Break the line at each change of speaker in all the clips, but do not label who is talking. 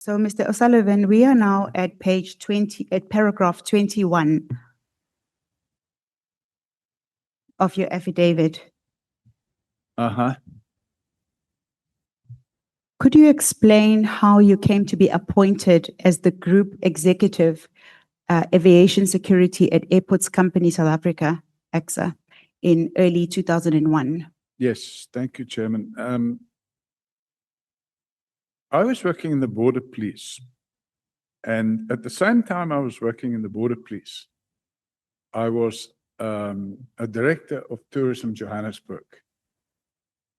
So, Mr. O'Sullivan, we are now at page 20, at paragraph 21 of your affidavit.
Uh-huh.
Could you explain how you came to be appointed as the Group Executive Aviation Security at Airports Company South Africa, AXA, in early 2001?
Yes, thank you, Chairman. I was working in the Border Police, and at the same time I was working in the Border Police, I was a director of Tourism Johannesburg,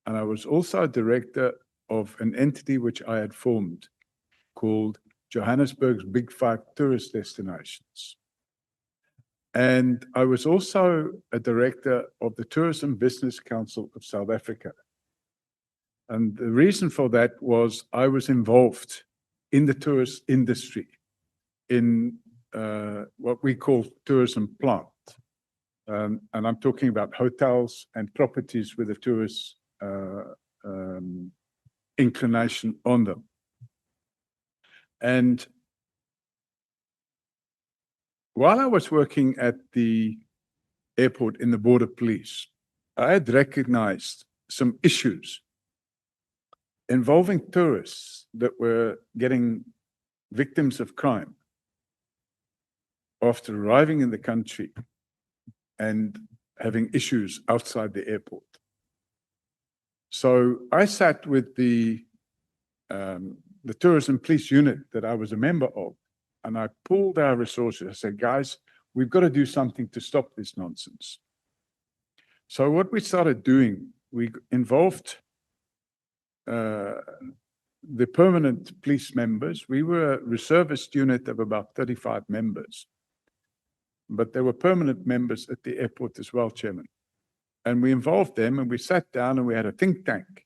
and I was also a director of an entity which I had formed called Johannesburg's Big Five Tourist Destinations. And I was also a director of the Tourism Business Council of South Africa. And the reason for that was I was involved in the tourist industry in what we call tourism plant. And I'm talking about hotels and properties with a tourist inclination on them. And while I was working at the airport in the Border Police, I had recognized some issues involving tourists that were getting victims of crime after arriving in the country and having issues outside the airport. So I sat with the tourism police unit that I was a member of, and I pulled our resources. I said, guys, we've got to do something to stop this nonsense. So what we started doing, we involved the permanent police members. We were a reservist unit of about 35 members, but there were permanent members at the airport as well, Chairman. And we involved them, and we sat down and we had a think tank.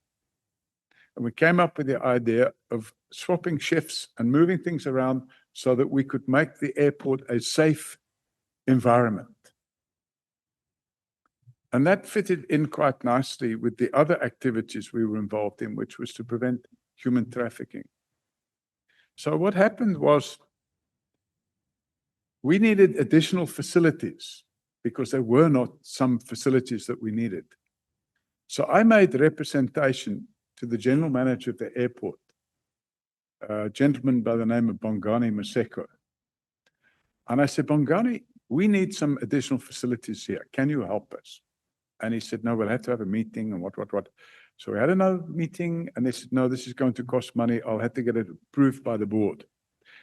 And we came up with the idea of swapping shifts and moving things around so that we could make the airport a safe environment. And that fitted in quite nicely with the other activities we were involved in, which was to prevent human trafficking. So what happened was we needed additional facilities because there were not some facilities that we needed. So I made representation to the general manager of the airport, a gentleman by the name of Bongani Maseko. And I said, Bongani, we need some additional facilities here. Can you help us? And he said, no, we'll have to have a meeting and what. So we had another meeting and they said, no, this is going to cost money. I'll have to get it approved by the board.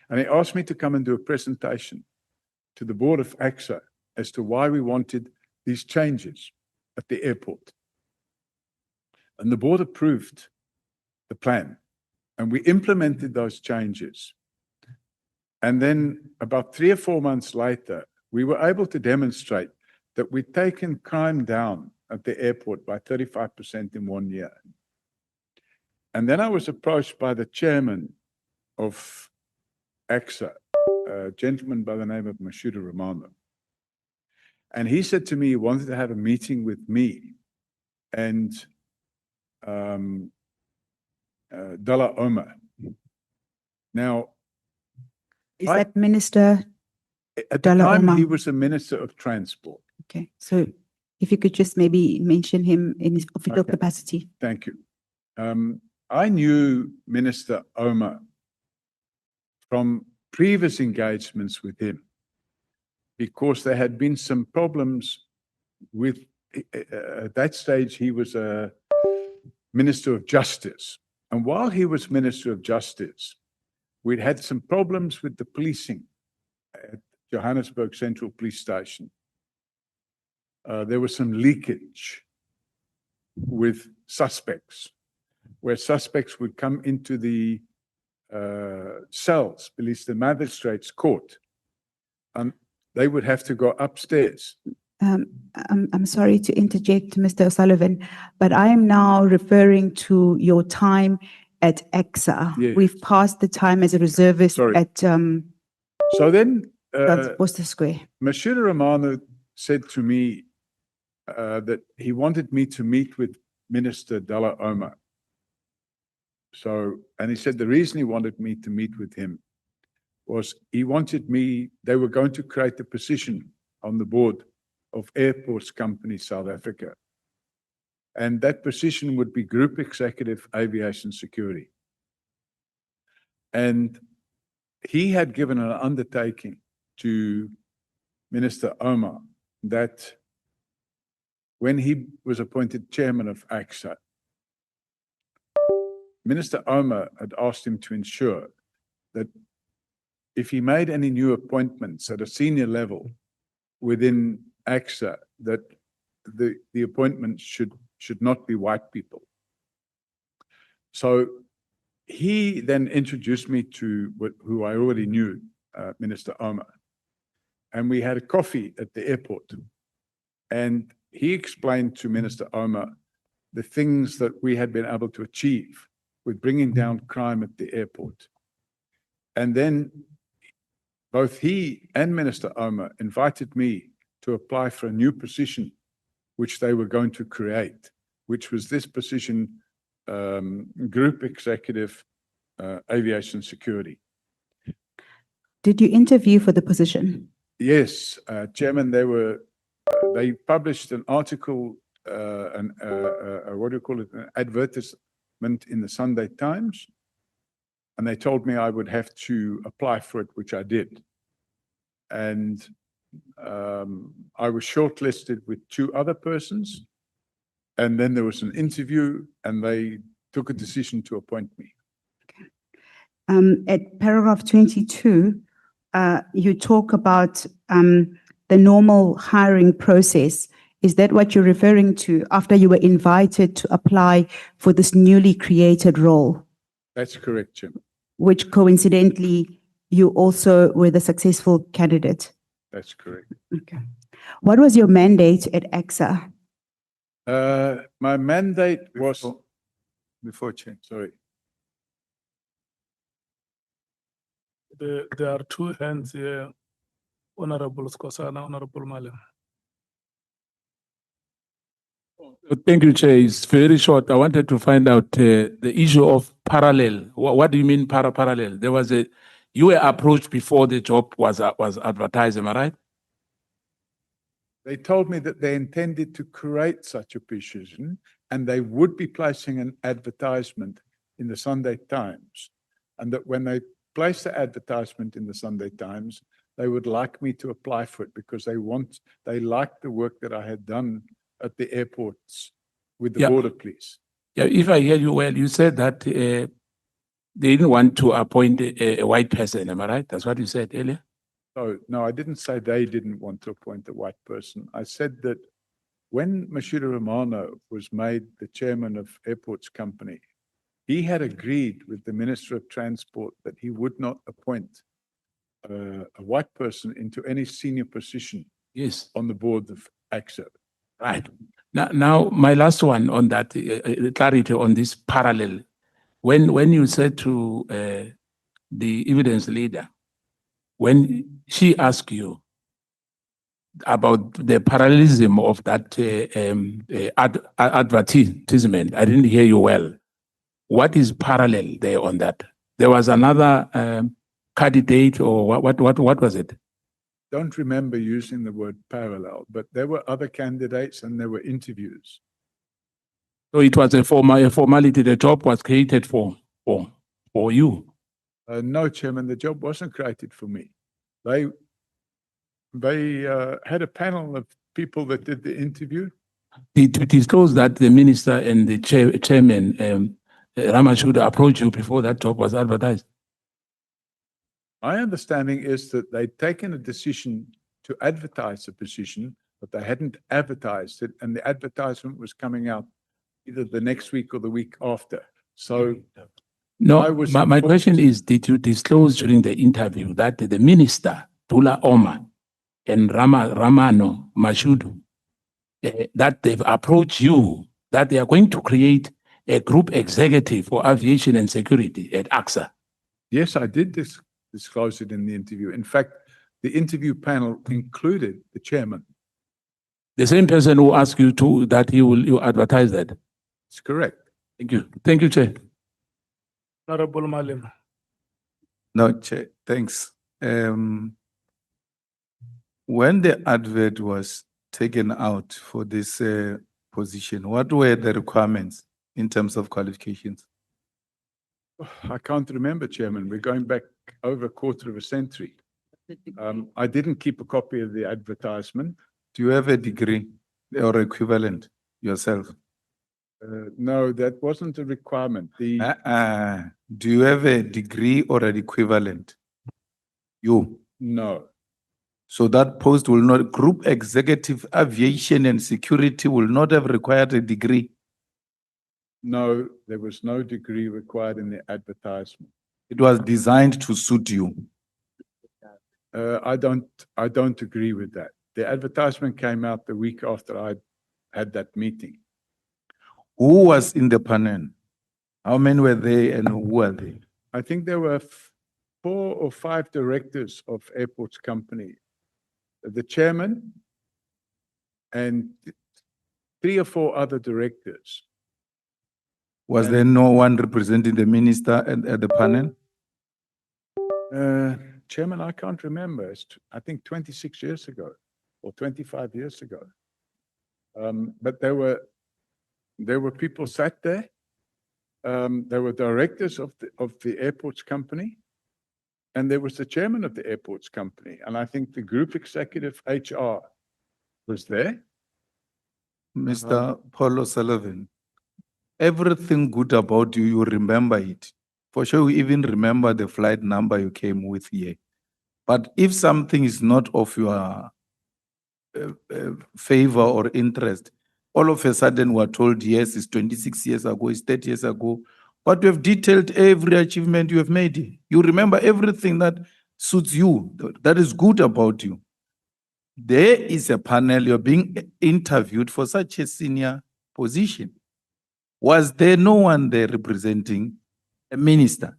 And he asked me to come and do a presentation to the board of AXA as to why we wanted these changes at the airport. And the board approved the plan and we implemented those changes. And then about 3 or 4 months later, we were able to demonstrate that we'd taken crime down at the airport by 35% in 1 year. And then I was approached by the chairman of AXA, a gentleman by the name of Mashuda Romano. And he said to me he wanted to have a meeting with me and Dalla Oma. Now,
Is that Minister
at the
Dalla
time,
Oma?
he was a minister of transport.
Okay, so if you could just maybe mention him in his official
Okay.
capacity.
Thank you. I knew Minister Oma from previous engagements with him because there had been some problems with, at that stage, he was a Minister of Justice. And while he was Minister of Justice, we'd had some problems with the policing at Johannesburg Central Police Station. There was some leakage with suspects, where suspects would come into the cells, at least the magistrate's court, and they would have to go upstairs.
I'm sorry to interject, Mr. O'Sullivan, but I am now referring to your time at AXA.
Yes.
We've passed the time as a reservist
Sorry.
at
So then,
Worcester Square.
Mashuda Romano said to me that he wanted me to meet with Minister Dalla Oma. So, and he said the reason he wanted me to meet with him was he wanted me, they were going to create a position on the board of Airports Company South Africa. And that position would be Group Executive Aviation Security. And he had given an undertaking to Minister Omar that when he was appointed chairman of AXA, Minister Omar had asked him to ensure that if he made any new appointments at a senior level within AXA, that the appointments should not be white people. So he then introduced me to who I already knew, Minister Omar. And we had a coffee at the airport. And he explained to Minister Omar the things that we had been able to achieve with bringing down crime at the airport. And then both he and Minister Omar invited me to apply for a new position, which they were going to create, which was this position, Group Executive Aviation Security.
Did you interview for the position?
Yes, Chairman, they published an article, what do you call it, an advertisement in the Sunday Times, and they told me I would have to apply for it, which I did. And I was shortlisted with 2 other persons, and then there was an interview, and they took a decision to appoint me.
At paragraph 22, you talk about the normal hiring process. Is that what you're referring to after you were invited to apply for this newly created role?
That's correct, Jim.
Which coincidentally, you also were the successful candidate.
That's correct.
Okay. What was your mandate at AXA?
My mandate was before change. Sorry.
There are 2 hands here, Honorable Skosana, Honorable Malema.
Thank you, Chair. It's very short. I wanted to find out the issue of parallel. What do you mean parallel? There was you were approached before the job was advertised, am I right?
They told me that they intended to create such a position, and they would be placing an advertisement in the Sunday Times, and that when they place the advertisement in the Sunday Times, they would like me to apply for it because they liked the work that I had done at the airports with the border police.
Yeah, if I hear you well, you said that they didn't want to appoint a white person, am I right? That's what you said earlier?
So, no, I didn't say they didn't want to appoint a white person. I said that when Mashida Romano was made the chairman of Airports Company, he had agreed with the Minister of Transport that he would not appoint a white person into any senior position on the board of AXA.
Right. Now, my last one on that, clarity on this parallel. When you said to the evidence leader, when she asked you about the parallelism of that advertisement, I didn't hear you well. What is parallel there on that? There was another candidate, or what was it?
Don't remember using the word parallel, but there were other candidates and there were interviews.
So it was a formality. The job was created for you.
No, Chairman, the job wasn't created for me. They had a panel of people that did the interview.
To disclose that the minister and the chairman, Ramashuda, approached you before that job was advertised.
My understanding is that they'd taken a decision to advertise the position, but they hadn't advertised it, and the advertisement was coming out either the next week or the week after. So,
no, my question is, did you disclose during the interview that the minister, Tula Oma, and Ramano Mashudu, that they've approached you, that they are going to create a group executive for aviation and security at AXA?
Yes, I did disclose it in the interview. In fact, the interview panel included the chairman.
The same person who asked you that you advertise that?
It's correct.
Thank you. Thank you, Chair.
Honorable Malema.
No, Chair, thanks. When the advert was taken out for this position, what were the requirements in terms of qualifications?
I can't remember, Chairman. We're going back over a quarter of a century. I didn't keep a copy of the advertisement.
Do you have a degree or equivalent yourself?
No, that wasn't a requirement.
Do you have a degree or an equivalent? You.
No,
So that post will not, Group Executive Aviation and Security will not have required a degree.
no, there was no degree required in the advertisement.
It was designed to suit you.
I don't agree with that. The advertisement came out the week after I had that meeting.
Who was in the panel? How many were they and who were they?
I think there were 4 or 5 directors of Airports Company, the chairman and 3 or 4 other directors.
Was there no one representing the minister at the panel?
Chairman, I can't remember. It's, I think 26 years ago or 25 years ago. But there were people sat there. There were directors of the Airports Company, and there was the chairman of the Airports Company. And I think the group executive HR was there.
Mr. Paul O'Sullivan, everything good about you, you remember it. For sure, you even remember the flight number you came with here. But if something is not of your favor or interest, all of a sudden we're told, yes, it's 26 years ago, it's 30 years ago, but you have detailed every achievement you have made. You remember everything that suits you, that is good about you. There is a panel, you're being interviewed for such a senior position. Was there no one there representing a minister?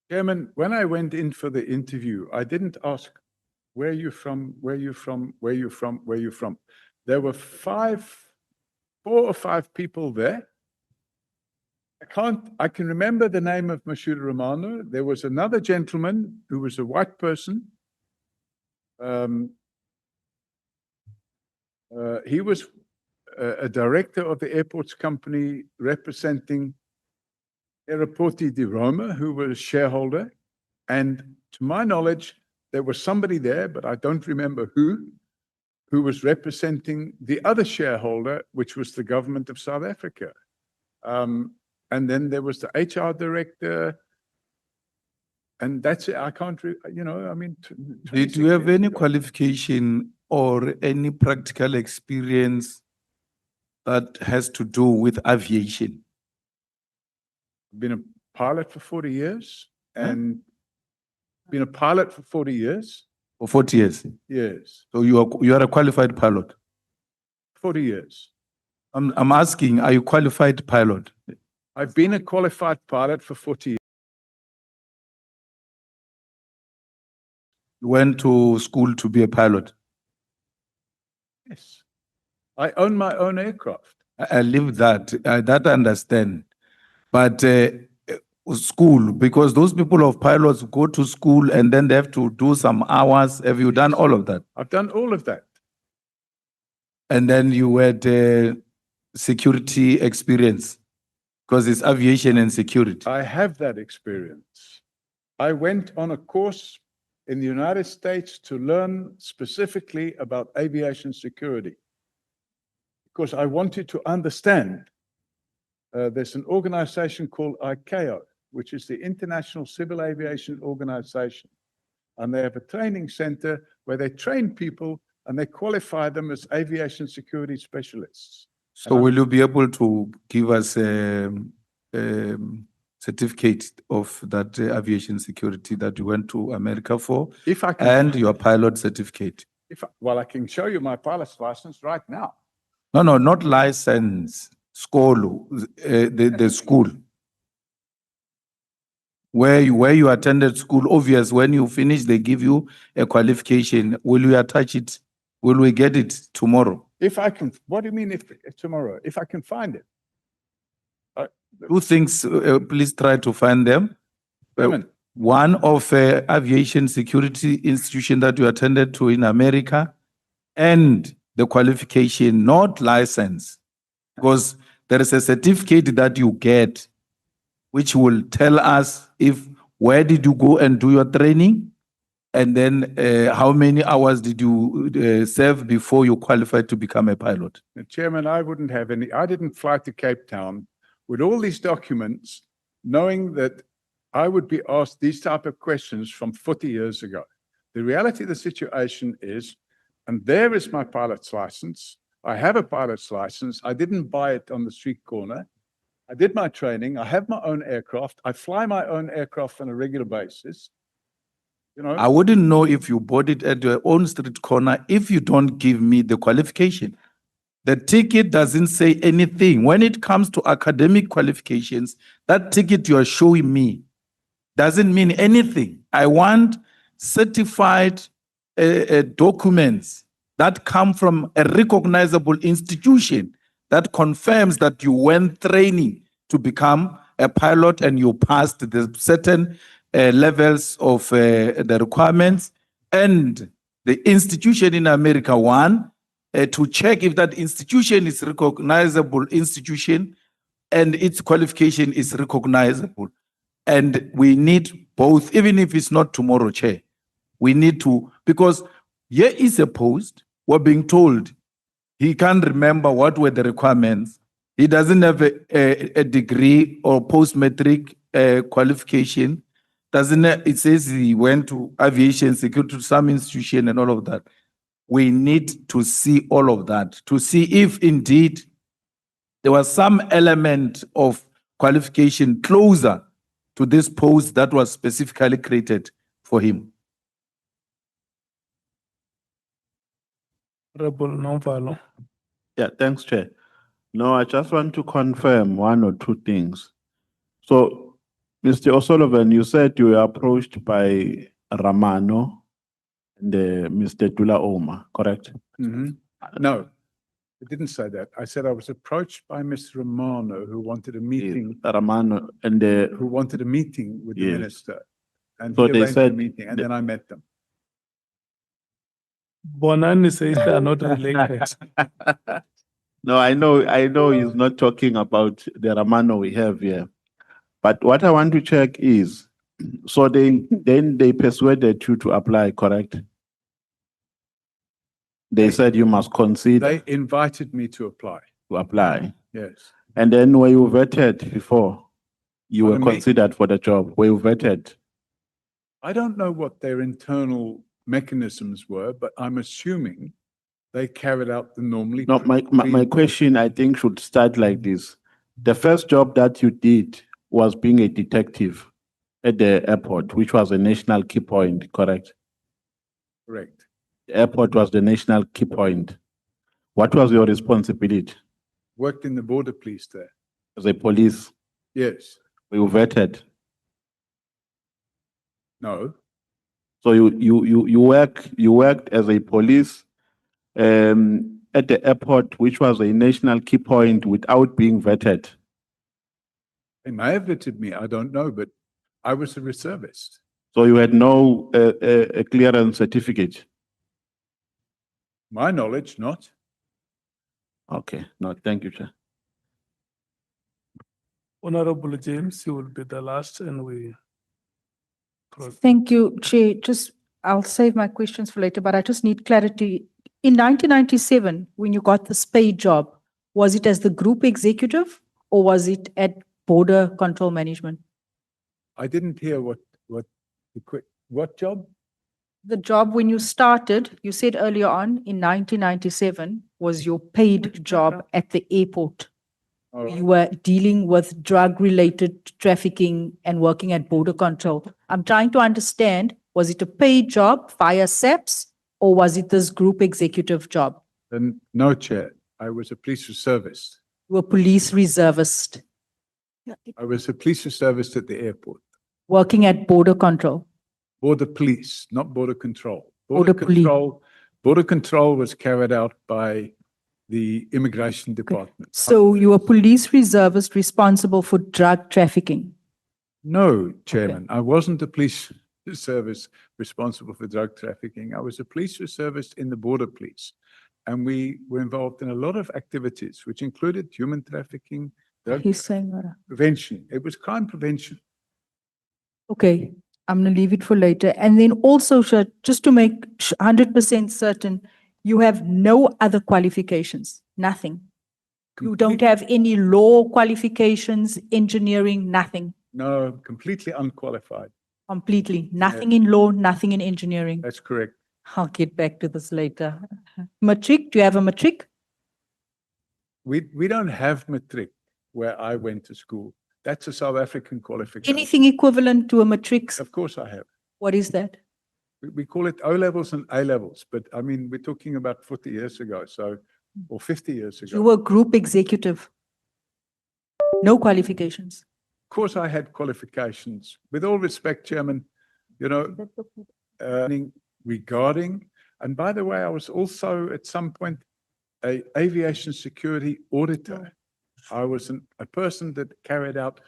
Chairman, when I went in for the interview, I didn't ask, where are you from, where are you from, where are you from, where are you from? There were 4 or 5 people there. I can remember the name of Mashuda Romano. There was another gentleman who was a white person. He was a director of the Airports Company representing Aeroporti di Roma, who was a shareholder. And to my knowledge, there was somebody there, but I don't remember who was representing the other shareholder, which was the government of South Africa. And then there was the HR director. And that's it. I can't, you know, I mean.
Did you have any qualification or any practical experience that has to do with aviation?
I've been a pilot for 40 years and been a pilot for 40 years.
For 40 years?
Yes,
So you are a qualified pilot?
40 years.
I'm asking, are you qualified pilot?
I've been a qualified pilot for 40 years.
You went to school to be a pilot?
Yes. I own my own aircraft.
I live that, that I understand. But school, because those people of pilots go to school and then they have to do some hours. Have you done all of that?
I've done all of that.
And then you had security experience, because it's aviation and security.
I have that experience. I went on a course in the United States to learn specifically about aviation security because I wanted to understand. There's an organization called ICAO, which is the International Civil Aviation Organization. And they have a training center where they train people and they qualify them as aviation security specialists.
So will you be able to give us a certificate of that aviation security that you went to America for,
If I can,
and your pilot certificate?
well, I can show you my pilot's license right now.
No, no, not license, school, the school. Where you attended school, obvious, when you finish, they give you a qualification. Will you attach it? Will we get it tomorrow?
If I can, what do you mean if tomorrow? If I can find it?
Two things, please try to find them.
Chairman,
One of aviation security institution that you attended to in America, and the qualification, not license, because there is a certificate that you get which will tell us if where did you go and do your training, and then how many hours did you serve before you qualified to become a pilot.
Chairman, I wouldn't have any, I didn't fly to Cape Town with all these documents, knowing that I would be asked these type of questions from 40 years ago. The reality of the situation is, and there is my pilot's license. I have a pilot's license. I didn't buy it on the street corner. I did my training. I have my own aircraft. I fly my own aircraft on a regular basis. You know,
I wouldn't know if you bought it at your own street corner if you don't give me the qualification. The ticket doesn't say anything. When it comes to academic qualifications, that ticket you are showing me doesn't mean anything. I want certified documents that come from a recognizable institution that confirms that you went training to become a pilot and you passed the certain levels of the requirements, and the institution in America, one, to check if that institution is recognizable institution and its qualification is recognizable. And we need both, even if it's not tomorrow, Chair. We need to, because here is a post, we're being told he can't remember what were the requirements. He doesn't have a degree or post-matric qualification. It says he went to aviation security to some institution and all of that. We need to see all of that to see if indeed there was some element of qualification closer to this post that was specifically created for him.
Honorable Nomvalo.
Yeah, thanks, Chair. No, I just want to confirm one or two things. So, Mr. O'Sullivan, you said you were approached by Ramano and Mr. Dula Oma, correct?
no, I didn't say that. I said I was approached by Mr. Romano, who wanted a meeting,
Ramano and
who wanted a meeting with the
Yes.
minister. And
So
he
they
arranged a
said
meeting, and
the-
then I met them.
Bonani says they are not related.
No, I know he's not talking about the Ramano we have here. But what I want to check is, so then they persuaded you to apply, correct? They said you must consider
They invited me to apply.
to apply.
Yes.
And then were you vetted before you were
Pardon me?
considered for the job? Were you vetted?
I don't know what their internal mechanisms were, but I'm assuming they carried out the normally.
No, my question, I think, should start like this. The first job that you did was being a detective at the airport, which was a national key point, correct?
Correct.
The airport was the national key point. What was your responsibility
Worked in the border police there.
as a police?
Yes.
Were you vetted?
No.
So you worked as a police at the airport, which was a national key point, without being vetted.
They may have vetted me. I don't know, but I was a reservist.
So you had no a clearance certificate.
My knowledge, not.
Okay, no, thank you, Chair.
Honorable James, you will be the last and we.
Thank you, Chair. I'll save my questions for later, but I just need clarity. In 1997, when you got this paid job, was it as the group executive or was it at border control management?
I didn't hear what job?
The job when you started, you said earlier on in 1997 was your paid job at the airport.
Oh,
You were dealing with drug-related trafficking and working at border control. I'm trying to understand, was it a paid job via SAPS or was it this group executive job?
then no, Chair. I was a police reservist.
You were police reservist
I was a police reservist at the airport.
working at border control.
Border police, not border control.
Border police.
Border control was carried out by the immigration department.
So you were police reservist responsible for drug trafficking.
No, Chairman, I wasn't a police service responsible for drug trafficking. I was a police reservist in the border police. And we were involved in a lot of activities, which included human trafficking, drug
He's saying, what?
prevention. It was crime prevention.
Okay, I'm gonna leave it for later. And then also, just to make 100% certain, you have no other qualifications, nothing. You don't have any law qualifications, engineering, nothing,
No, completely unqualified.
completely. Nothing in law, nothing in engineering.
That's correct.
I'll get back to this later. Matric, do you have a matric?
We don't have matric where I went to school. That's a South African qualification.
Anything equivalent to a matric?
Of course I have.
What is that?
We call it O levels and A levels, but I mean, we're talking about 40 years ago, so, or 50 years ago.
You were group executive. No qualifications.
Of course, I had qualifications. With all respect, Chairman, you know, regarding, and by the way, I was also at some point a aviation security auditor. I was a person that carried out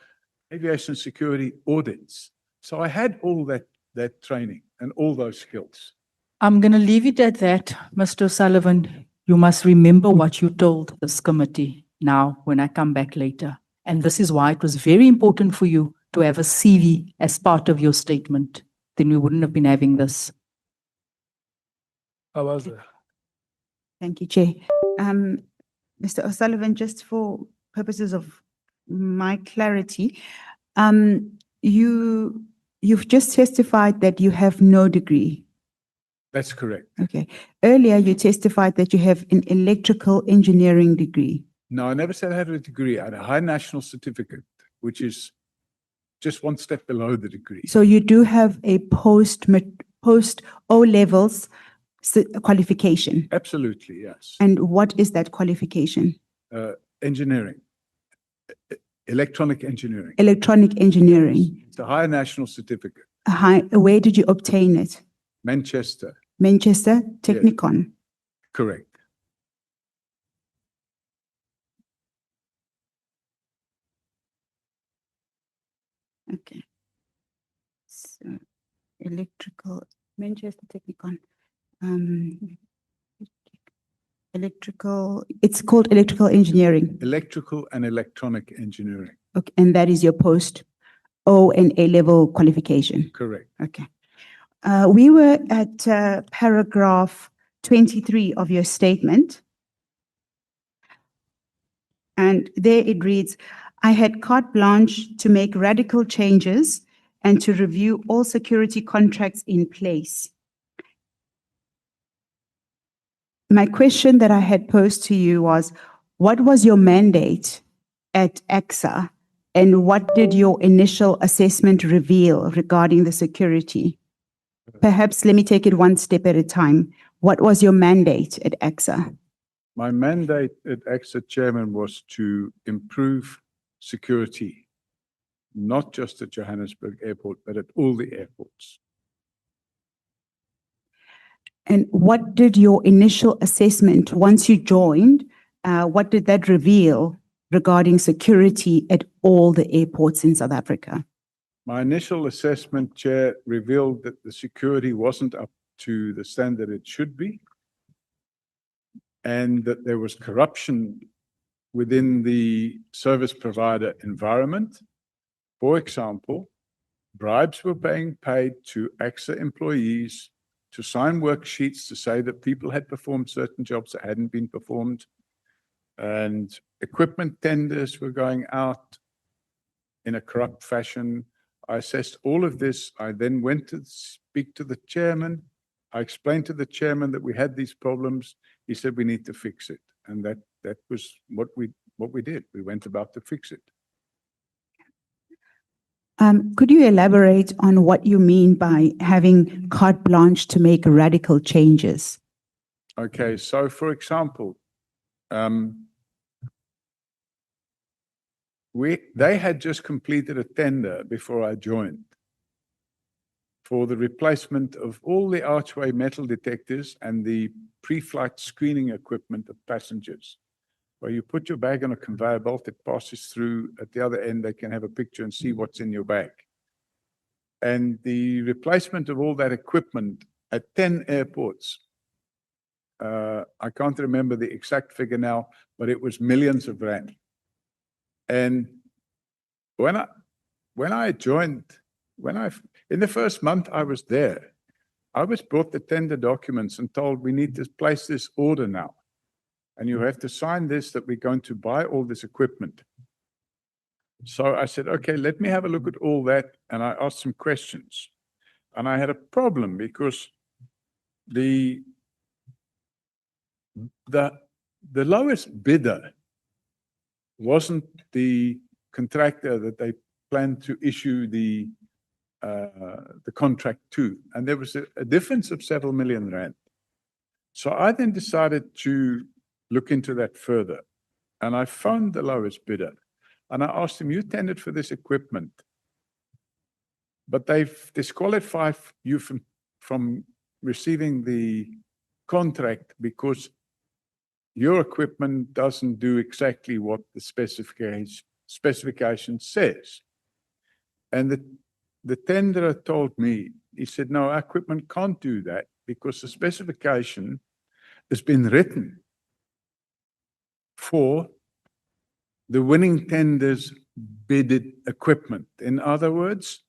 aviation security audits. So I had all that training and all those skills.
I'm going to leave it at that, Mr. O'Sullivan. You must remember what you told this committee now when I come back later. And this is why it was very important for you to have a CV as part of your statement. Then we wouldn't have been having this.
I was there.
Thank you, Chair. Mr. O'Sullivan, just for purposes of my clarity, you've just testified that you have no degree.
That's correct.
Okay. Earlier, you testified that you have an electrical engineering degree.
No, I never said I had a degree. I had a high national certificate, which is just one step below the degree.
So you do have a post O levels qualification.
Absolutely, yes.
And what is that qualification?
Engineering, electronic engineering.
Electronic engineering.
It's a high national certificate.
Where did you obtain it?
Manchester,
Manchester Technikon.
correct.
Okay. So Manchester Technikon. It's called electrical engineering.
Electrical and electronic engineering,
Okay, and that is your post O and A level qualification.
correct.
Okay. We were at paragraph 23 of your statement. And there it reads, I had carte blanche to make radical changes and to review all security contracts in place. My question that I had posed to you was, what was your mandate at AXA and what did your initial assessment reveal regarding the security? Perhaps let me take it one step at a time. What was your mandate at AXA?
My mandate at AXA, Chairman, was to improve security, not just at Johannesburg Airport, but at all the airports.
And what did your initial assessment, once you joined, what did that reveal regarding security at all the airports in South Africa?
My initial assessment, Chair, revealed that the security wasn't up to the standard it should be, and that there was corruption within the service provider environment. For example, bribes were being paid to AXA employees to sign worksheets to say that people had performed certain jobs that hadn't been performed, and equipment tenders were going out in a corrupt fashion. I assessed all of this. I then went to speak to the chairman. I explained to the chairman that we had these problems. He said we need to fix it, and that was what we did. We went about to fix it.
Could you elaborate on what you mean by having carte blanche to make radical changes?
Okay, so for example, they had just completed a tender before I joined for the replacement of all the archway metal detectors and the pre-flight screening equipment of passengers. Where you put your bag on a conveyor belt, it passes through. At the other end, they can have a picture and see what's in your bag. And the replacement of all that equipment at 10 airports, I can't remember the exact figure now, but it was millions of rand. And when I joined, in the first month I was there, I was brought the tender documents and told we need to place this order now. And you have to sign this, that we're going to buy all this equipment. So I said, okay, let me have a look at all that. And I asked some questions. And I had a problem because the lowest bidder wasn't the contractor that they planned to issue the contract to. And there was a difference of several million rand. So I then decided to look into that further. And I found the lowest bidder. And I asked him, you tendered for this equipment, but they've disqualified you from receiving the contract because your equipment doesn't do exactly what the specification says. And the tenderer told me, he said, no, our equipment can't do that because the specification has been written for the winning tender's bidded equipment. In other words,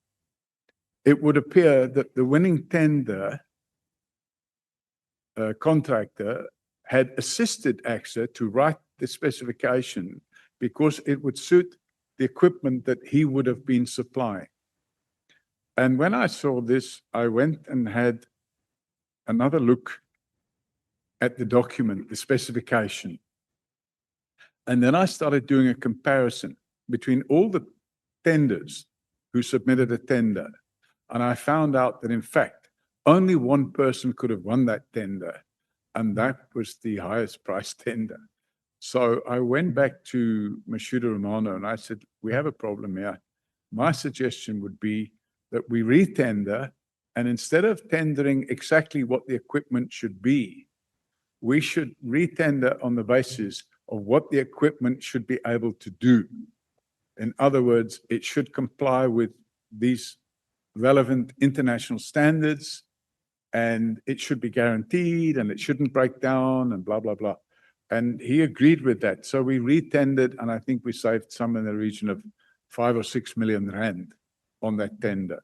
it would appear that the winning tender contractor had assisted AXA to write the specification because it would suit the equipment that he would have been supplying. And when I saw this, I went and had another look at the document, the specification. And then I started doing a comparison between all the tenders who submitted a tender. And I found out that, in fact, only one person could have won that tender, and that was the highest price tender. So I went back to Mashudu Romano and I said, we have a problem here. My suggestion would be that we retender, and instead of tendering exactly what the equipment should be, we should retender on the basis of what the equipment should be able to do. In other words, it should comply with these relevant international standards, and it should be guaranteed, and it shouldn't break down, and blah, blah, blah. And he agreed with that. So we retendered, and I think we saved some in the region of 5 or 6 million rand on that tender.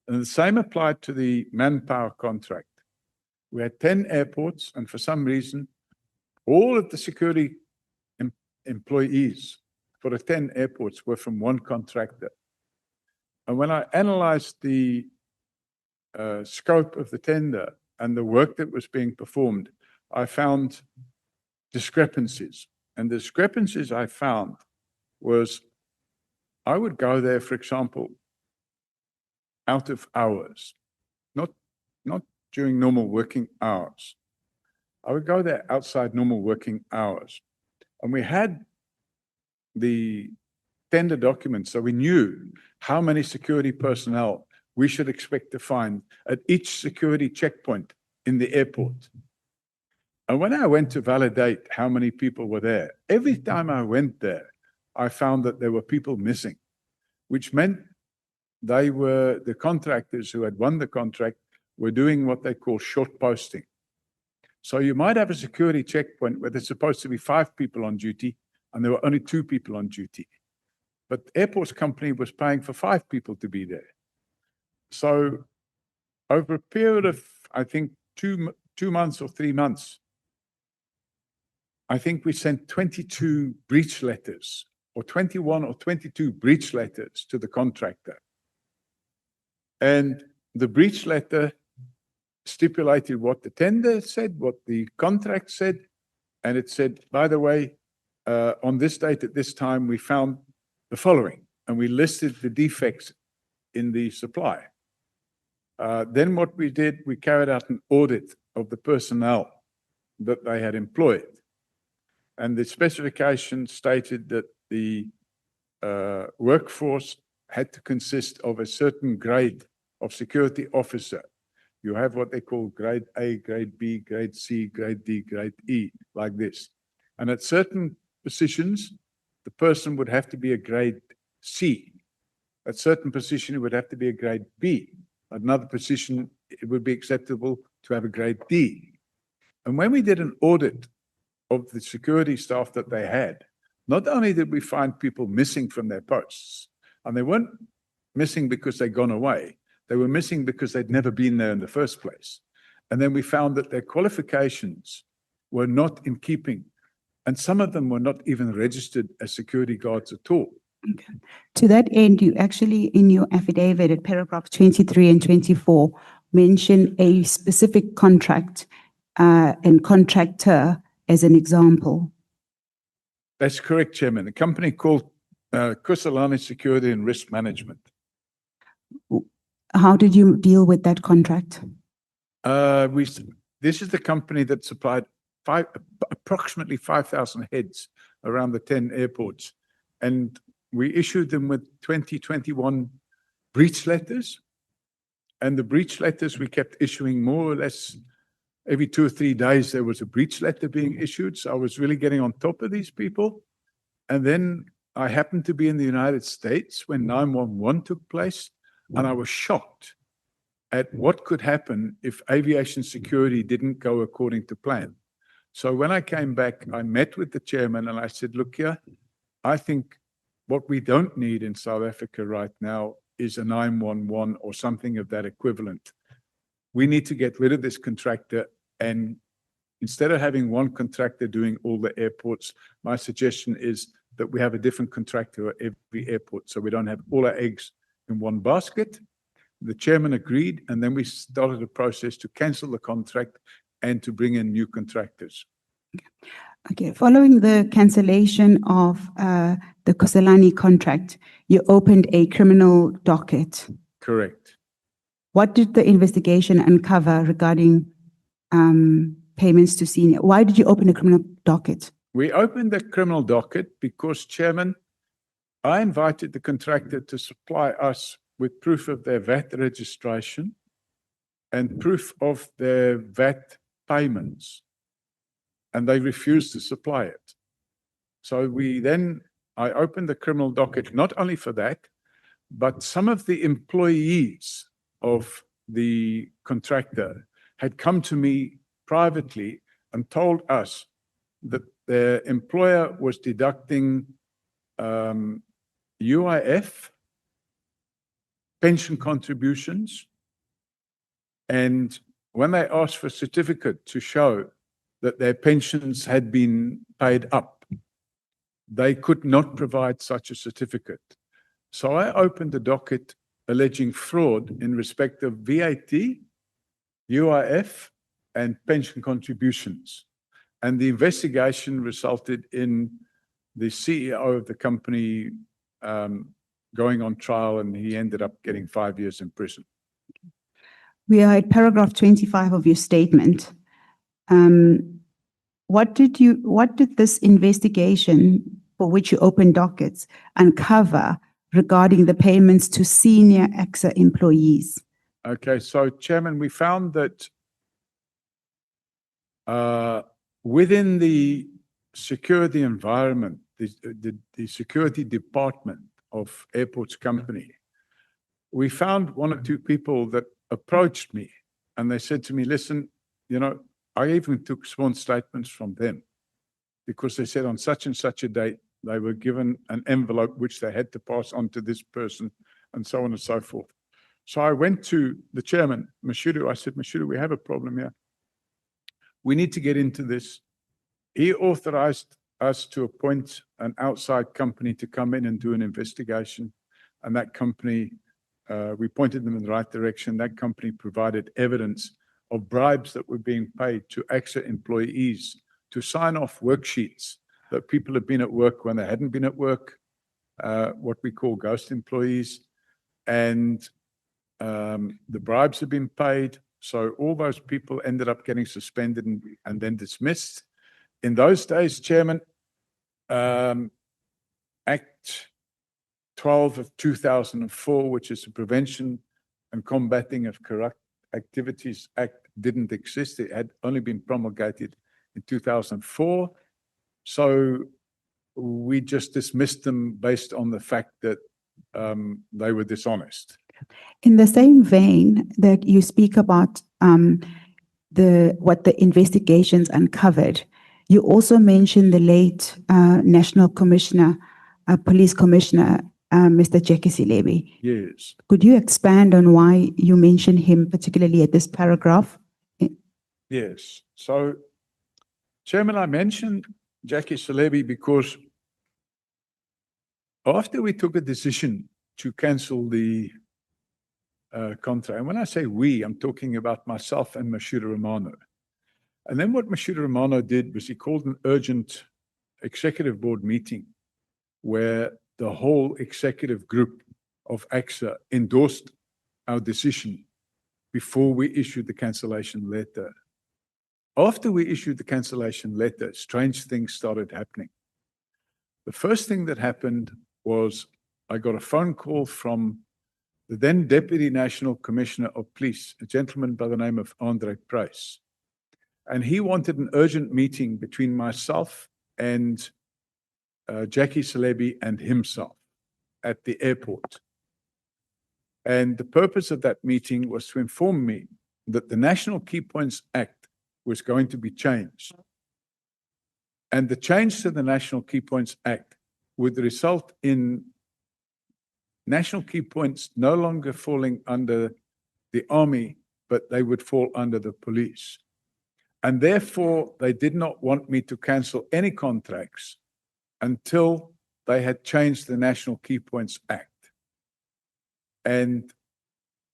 And the same applied to the manpower contract. We had 10 airports, and for some reason, all of the security employees for the 10 airports were from one contractor. And when I analyzed the scope of the tender and the work that was being performed, I found discrepancies. And the discrepancies I found was, I would go there, for example, out of hours, not during normal working hours. I would go there outside normal working hours. And we had the tender documents, so we knew how many security personnel we should expect to find at each security checkpoint in the airport. And when I went to validate how many people were there, every time I went there, I found that there were people missing, which meant they were the contractors who had won the contract were doing what they call short posting. So you might have a security checkpoint where there's supposed to be 5 people on duty, and there were only 2 people on duty. But the airports company was paying for 5 people to be there. So over a period of, I think, 2 months or 3 months, I think we sent 22 breach letters, or 21 or 22 breach letters to the contractor. And the breach letter stipulated what the tender said, what the contract said, and it said, by the way, on this date at this time, we found the following, and we listed the defects in the supply. Then what we did, we carried out an audit of the personnel that they had employed. And the specification stated that the workforce had to consist of a certain grade of security officer. You have what they call grade A, grade B, grade C, grade D, grade E, like this. And at certain positions, the person would have to be a grade C. At certain position, it would have to be a grade B. At another position, it would be acceptable to have a grade D. And when we did an audit of the security staff that they had, not only did we find people missing from their posts, and they weren't missing because they'd gone away, they were missing because they'd never been there in the first place. And then we found that their qualifications were not in keeping, and some of them were not even registered as security guards at all.
Okay. To that end, you actually, in your affidavit at paragraph 23 and 24, mention a specific contract and contractor as an example.
That's correct, Chairman. A company called Kusalani Security and Risk Management.
How did you deal with that contract?
This is the company that supplied approximately 5,000 heads around the 10 airports. And we issued them with 2021 breach letters. And the breach letters we kept issuing more or less every 2 or 3 days. There was a breach letter being issued. So I was really getting on top of these people. And then I happened to be in the United States when 911 took place. And I was shocked at what could happen if aviation security didn't go according to plan. So when I came back, I met with the chairman and I said, look here, I think what we don't need in South Africa right now is a 911 or something of that equivalent. We need to get rid of this contractor, and instead of having one contractor doing all the airports, my suggestion is that we have a different contractor at every airport so we don't have all our eggs in one basket. The chairman agreed, and then we started a process to cancel the contract and to bring in new contractors.
Okay, following the cancellation of the Kusalani contract, you opened a criminal docket.
Correct.
What did the investigation uncover regarding payments to senior? Why did you open a criminal docket?
We opened the criminal docket because, Chairman, I invited the contractor to supply us with proof of their VAT registration and proof of their VAT payments, and they refused to supply it. So I opened the criminal docket not only for that, but some of the employees of the contractor had come to me privately and told us that their employer was deducting UIF, pension contributions, and when they asked for a certificate to show that their pensions had been paid up, they could not provide such a certificate. So I opened the docket alleging fraud in respect of VAT, UIF, and pension contributions. And the investigation resulted in the CEO of the company going on trial, and he ended up getting 5 years in prison.
We are at paragraph 25 of your statement. What did this investigation for which you opened dockets uncover regarding the payments to senior AXA employees?
Okay, so Chairman, we found that within the security environment, the security department of Airports Company, we found 1 or 2 people that approached me and they said to me, listen, you know, I even took sworn statements from them because they said on such and such a date, they were given an envelope which they had to pass on to this person and so on and so forth. So I went to the chairman, Mashudu. I said, Mashudu, we have a problem here. We need to get into this. He authorized us to appoint an outside company to come in and do an investigation. And that company, we pointed them in the right direction. That company provided evidence of bribes that were being paid to AXA employees to sign off worksheets that people had been at work when they hadn't been at work, what we call ghost employees. And the bribes had been paid. So all those people ended up getting suspended and then dismissed. In those days, Chairman, Act 12 of 2004, which is the Prevention and Combating of Corrupt Activities Act, didn't exist. It had only been promulgated in 2004. So we just dismissed them based on the fact that they were dishonest.
In the same vein that you speak about what the investigations uncovered, you also mentioned the late National Commissioner, Police Commissioner, Mr. Jackie Silebi.
Yes.
Could you expand on why you mention him particularly at this paragraph?
Yes. So, Chairman, I mentioned Jackie Silebi because after we took a decision to cancel the contract, and when I say we, I'm talking about myself and Mashuda Romano. And then what Mashuda Romano did was he called an urgent executive board meeting where the whole executive group of AXA endorsed our decision before we issued the cancellation letter. After we issued the cancellation letter, strange things started happening. The first thing that happened was I got a phone call from the then Deputy National Commissioner of Police, a gentleman by the name of Andre Price. And he wanted an urgent meeting between myself and Jackie Silebi and himself at the airport. And the purpose of that meeting was to inform me that the National Key Points Act was going to be changed. And the change to the National Key Points Act would result in national key points no longer falling under the army, but they would fall under the police. And therefore, they did not want me to cancel any contracts until they had changed the National Key Points Act. And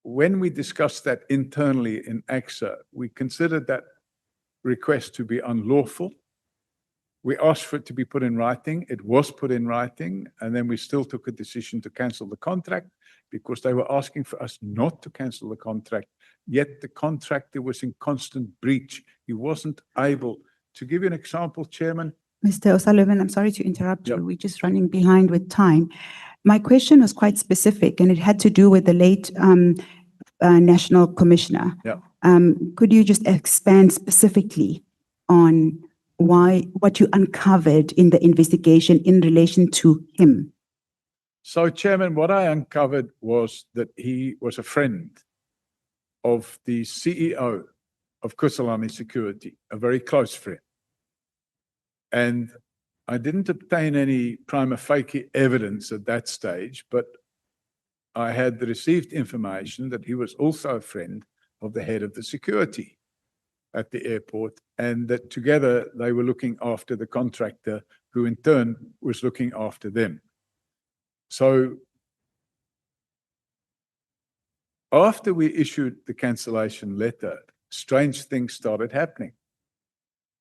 when we discussed that internally in AXA, we considered that request to be unlawful. We asked for it to be put in writing. It was put in writing, and then we still took a decision to cancel the contract because they were asking for us not to cancel the contract, yet the contractor was in constant breach. He wasn't able. To give you an example, Chairman.
Mr. O'Sullivan, I'm sorry to interrupt
Yep.
you. We're just running behind with time. My question was quite specific, and it had to do with the late National Commissioner.
Yeah.
Could you just expand specifically on what you uncovered in the investigation in relation to him?
So, Chairman, what I uncovered was that he was a friend of the CEO of Kusalani Security, a very close friend. And I didn't obtain any prima facie evidence at that stage, but I had received information that he was also a friend of the head of the security at the airport, and that together they were looking after the contractor, who in turn was looking after them. So after we issued the cancellation letter, strange things started happening.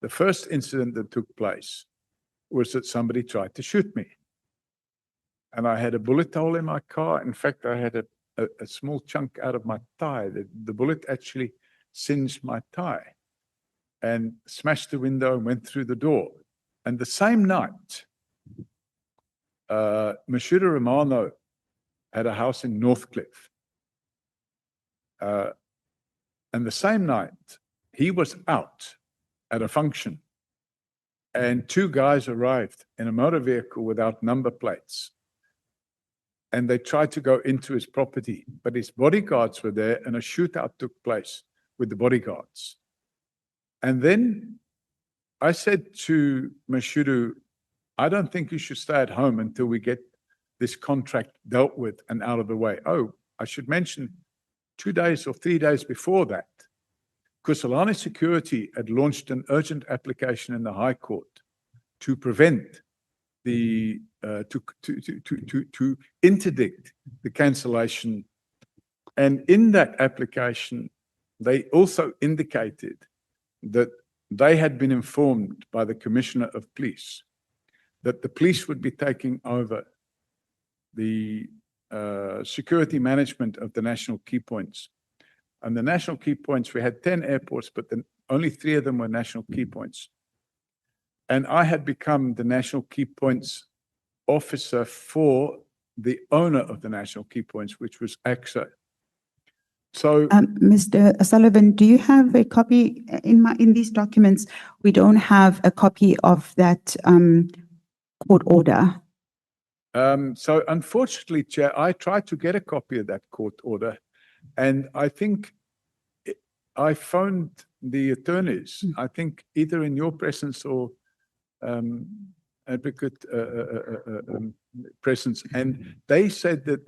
The first incident that took place was that somebody tried to shoot me. And I had a bullet hole in my car. In fact, I had a small chunk out of my thigh. The bullet actually singed my thigh and smashed the window and went through the door. And the same night, Mashuda Romano had a house in Northcliffe. And the same night, he was out at a function, and two guys arrived in a motor vehicle without number plates. And they tried to go into his property, but his bodyguards were there, and a shootout took place with the bodyguards. And then I said to Mashudu, I don't think you should stay at home until we get this contract dealt with and out of the way. Oh, I should mention 2 days or 3 days before that, Kusalani Security had launched an urgent application in the High Court to prevent the to interdict the cancellation. And in that application, they also indicated that they had been informed by the Commissioner of Police that the police would be taking over the security management of the national key points. And the national key points, we had 10 airports, but then only 3 of them were national key points. And I had become the national key points officer for the owner of the national key points, which was AXA. So
Mr. Sullivan, do you have a copy in these documents? We don't have a copy of that court order.
so unfortunately, Chair, I tried to get a copy of that court order, and I think I phoned the attorneys, I think either in your presence or advocate presence, and they said that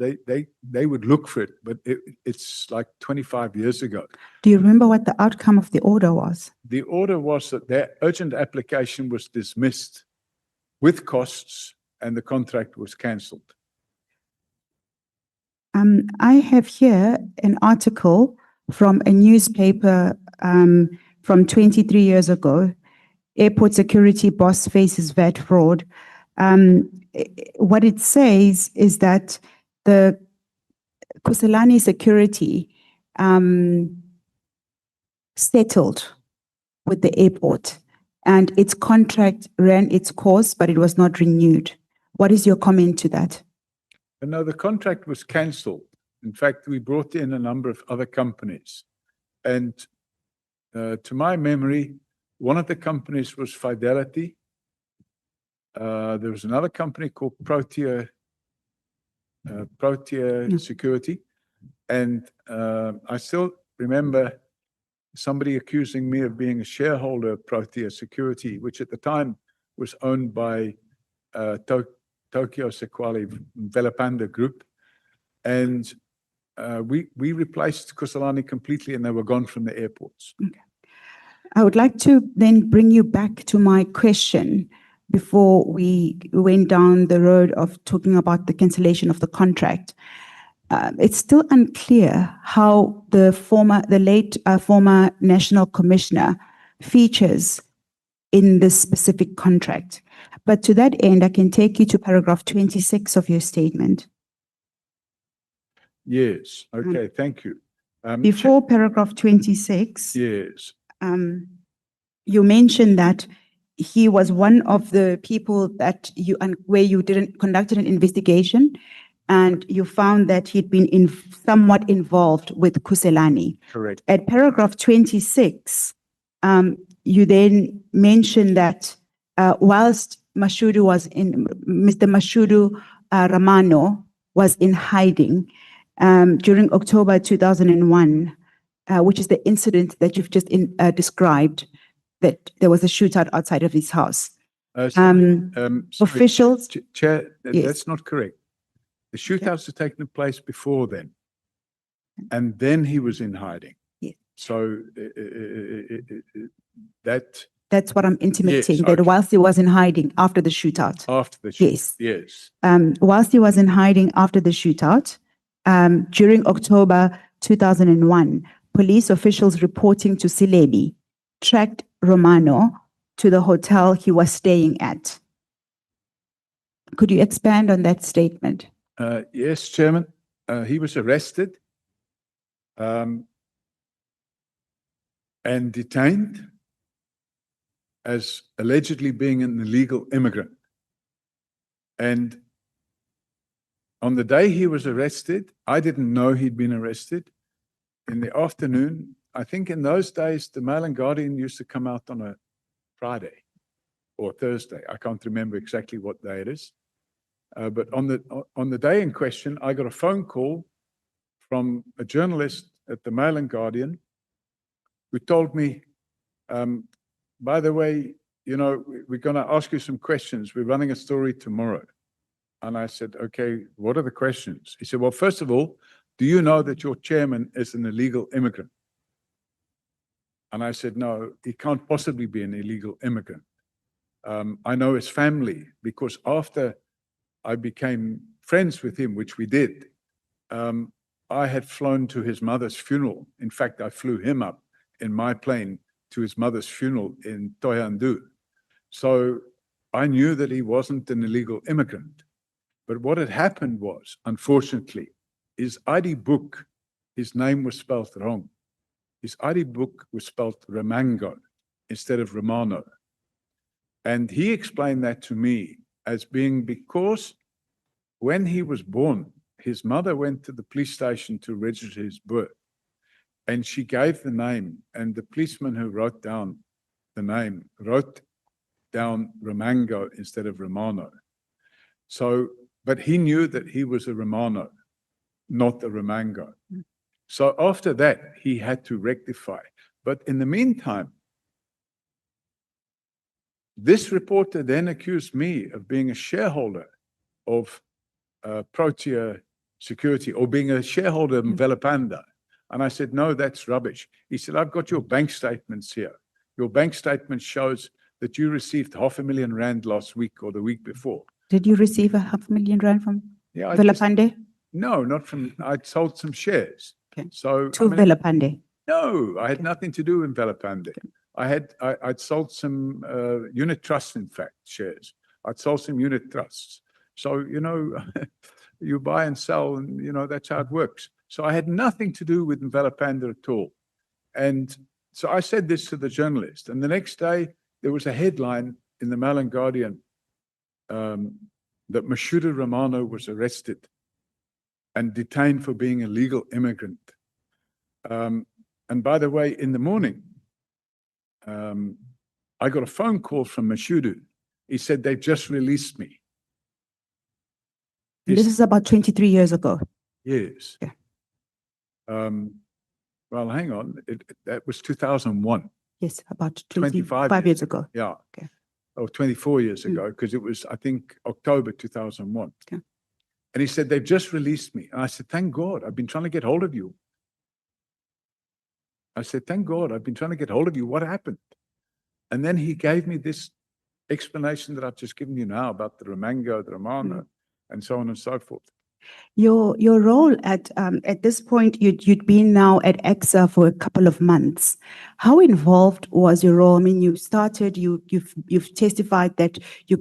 they would look for it, but it's like 25 years ago.
Do you remember what the outcome of the order was?
The order was that their urgent application was dismissed with costs and the contract was cancelled.
I have here an article from a newspaper from 23 years ago. Airport security boss faces VAT fraud. What it says is that the Kusalani Security settled with the airport and its contract ran its course, but it was not renewed. What is your comment to that?
No, the contract was cancelled. In fact, we brought in a number of other companies. And to my memory, one of the companies was Fidelity. There was another company called Protea Security. And I still remember somebody accusing me of being a shareholder of Protea Security, which at the time was owned by Tokyo Sequali Velapanda Group. And we replaced Kusalani completely and they were gone from the airports.
Okay. I would like to then bring you back to my question before we went down the road of talking about the cancellation of the contract. It's still unclear how the late former national commissioner features in this specific contract. But to that end, I can take you to paragraph 26 of your statement.
Yes, okay, thank you.
Before paragraph 26,
yes,
you mentioned that he was one of the people that where you conducted an investigation and you found that he'd been somewhat involved with Kusalani.
correct.
At paragraph 26, you then mentioned that whilst Mr. Mashudu Ramano was in hiding during October 2001, which is the incident that you've just described, that there was a shootout outside of his house.
Sorry,
Officials,
Chair,
Yes.
that's not correct. The shootouts had taken place before then. And then he was in hiding.
Yes.
So that
that's what I'm intimating,
Yes,
that
okay.
whilst he was in hiding after the shootout.
after the shootout.
Yes.
Yes.
Whilst he was in hiding after the shootout, during October 2001, police officials reporting to Silebi tracked Romano to the hotel he was staying at. Could you expand on that statement?
Yes, Chairman. He was arrested and detained as allegedly being an illegal immigrant. And on the day he was arrested, I didn't know he'd been arrested. In the afternoon, I think in those days, the Mail and Guardian used to come out on a Friday or Thursday. I can't remember exactly what day it is. But on the day in question, I got a phone call from a journalist at the Mail and Guardian who told me, by the way, you know, we're going to ask you some questions. We're running a story tomorrow. And I said, okay, what are the questions? He said, well, first of all, do you know that your chairman is an illegal immigrant? And I said, no, he can't possibly be an illegal immigrant. I know his family because after I became friends with him, which we did, I had flown to his mother's funeral. In fact, I flew him up in my plane to his mother's funeral in Thohoyandou. So I knew that he wasn't an illegal immigrant. But what had happened was, unfortunately, his ID book, his name was spelled wrong. His ID book was spelled Ramango instead of Romano. And he explained that to me as being because when he was born, his mother went to the police station to register his birth. And she gave the name, and the policeman who wrote down the name wrote down Romango instead of Romano. So, but he knew that he was a Romano, not a Romango. So after that, he had to rectify. But in the meantime, this reporter then accused me of being a shareholder of Protea Security or being a shareholder of Velopanda. And I said, no, that's rubbish. He said, I've got your bank statements here. Your bank statement shows that you received R500,000 last week or the week before.
Did you receive R500,000 from
Yeah,
Velopande?
no, not from, I'd sold some shares.
Okay.
So
To Velopande?
no, I had nothing to do with Velopande. I'd sold some unit trusts, in fact, shares. I'd sold some unit trusts. So, you know, you buy and sell and, you know, that's how it works. So I had nothing to do with Velopanda at all. And so I said this to the journalist. And the next day, there was a headline in the Mail and Guardian that Mashuda Romano was arrested and detained for being a legal immigrant. And by the way, in the morning, I got a phone call from Mashudu. He said, they've just released me.
This is about 23 years ago.
Yes.
Yeah.
Well, hang on. That was 2001.
Yes, about
25
25 years ago.
Yeah.
Okay.
Or 24 years ago, because it was, I think, October 2001.
Okay.
And he said, they've just released me. And I said, thank God, I've been trying to get hold of you. I said, thank God, I've been trying to get hold of you. What happened? And then he gave me this explanation that I've just given you now about the Romango, the Romano, and so on and so forth.
Your role at this point, you'd been now at EXA for a couple of months. How involved was your role? I mean, you started, you've testified that you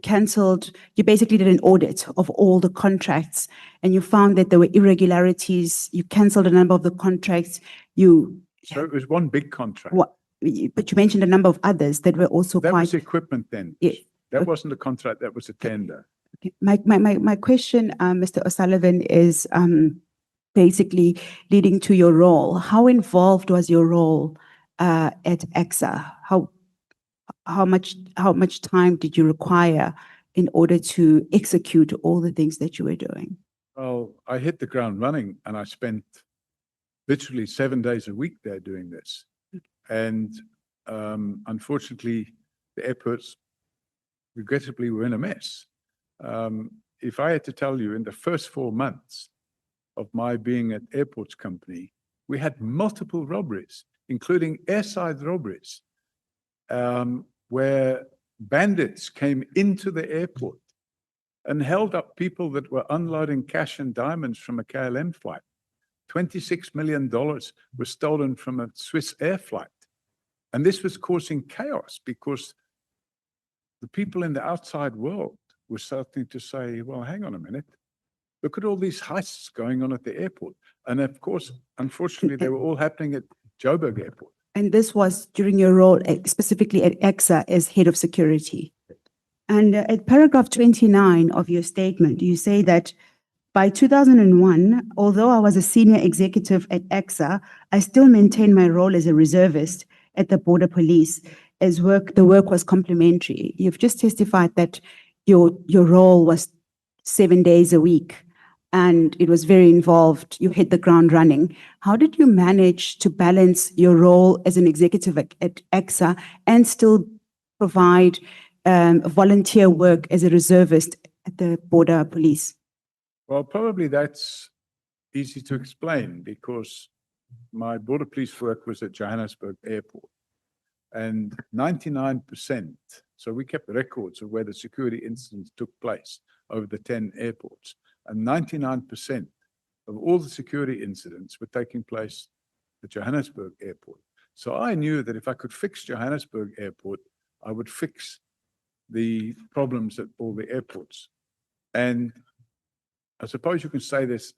basically did an audit of all the contracts, and you found that there were irregularities. You cancelled a number of the contracts.
So it was one big contract.
But you mentioned a number of others that were also
That
quite.
was equipment then.
Yeah.
That wasn't a contract, that was a tender.
Okay. My question, Mr. O'Sullivan, is basically leading to your role. How involved was your role at EXA? How much time did you require in order to execute all the things that you were doing?
Well, I hit the ground running and I spent literally 7 days a week there doing this. And unfortunately, the airports regrettably were in a mess. If I had to tell you, in the first 4 months of my being at Airports Company, we had multiple robberies, including airside robberies, where bandits came into the airport and held up people that were unloading cash and diamonds from a KLM flight. $26 million was stolen from a Swiss air flight. And this was causing chaos because the people in the outside world were starting to say, well, hang on a minute. Look at all these heists going on at the airport. And of course, unfortunately, they were all happening at Joburg Airport.
And this was during your role specifically at EXA as head of security. And at paragraph 29 of your statement, you say that by 2001, although I was a senior executive at EXA, I still maintained my role as a reservist at the Border Police as the work was complementary. You've just testified that your role was 7 days a week and it was very involved. You hit the ground running. How did you manage to balance your role as an executive at EXA and still provide volunteer work as a reservist at the Border Police?
Well, probably that's easy to explain because my Border Police work was at Johannesburg Airport. And 99%, so we kept records of where the security incidents took place over the 10 airports. And 99% of all the security incidents were taking place at Johannesburg Airport. So I knew that if I could fix Johannesburg Airport, I would fix the problems at all the airports. And I suppose you can say this.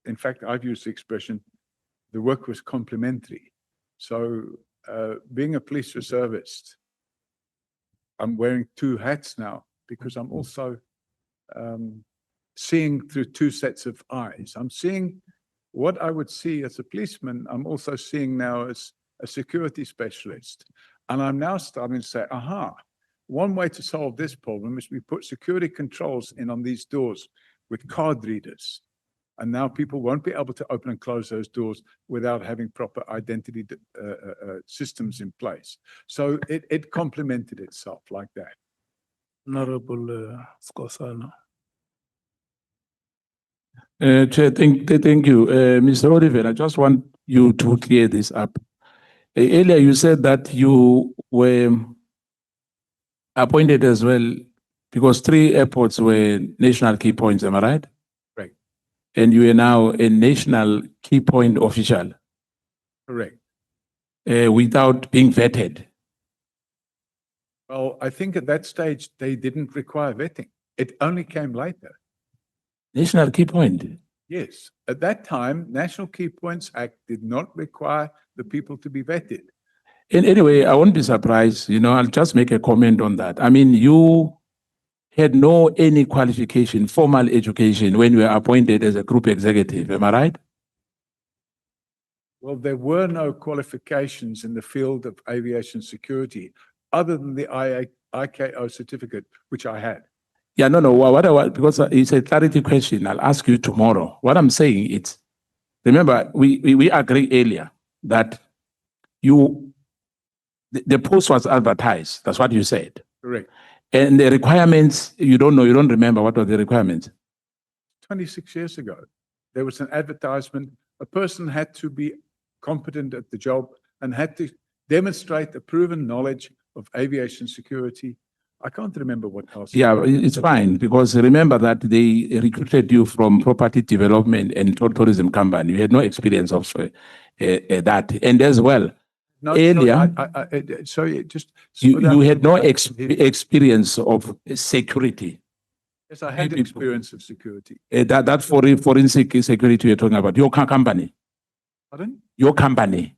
In fact, I've used the expression, the work was complementary. So being a police reservist, I'm wearing 2 hats now because I'm also seeing through two sets of eyes. I'm seeing what I would see as a policeman. I'm also seeing now as a security specialist. And I'm now starting to say, aha, one way to solve this problem is we put security controls in on these doors with card readers. And now people won't be able to open and close those doors without having proper identity systems in place. So it complemented itself like that.
Honorable Skosana.
Chair, thank you. Mr. Oliver, I just want you to clear this up. Earlier, you said that you were appointed as well because 3 airports were national key points, am I right?
Right.
And you are now a national key point official
Correct.
without being vetted.
Well, I think at that stage, they didn't require vetting. It only came later.
National key point.
Yes. At that time, National Key Points Act did not require the people to be vetted.
And anyway, I won't be surprised. You know, I'll just make a comment on that. I mean, you had no any qualification, formal education when you were appointed as a group executive. Am I right?
Well, there were no qualifications in the field of aviation security other than the ICAO certificate, which I had.
Yeah, no. What I want, because it's a clarity question, I'll ask you tomorrow. What I'm saying is, remember, we agreed earlier that the post was advertised. That's what you said.
Correct.
And the requirements, you don't know, you don't remember what were the requirements.
26 years ago, there was an advertisement. A person had to be competent at the job and had to demonstrate a proven knowledge of aviation security. I can't remember what else.
Yeah, it's fine, because remember that they recruited you from property development and tourism company. You had no experience of that. And as well,
No,
earlier,
sorry, just.
you had no experience of security.
Yes, I had experience of security.
That forensic security you're talking about, your company.
Pardon?
Your company.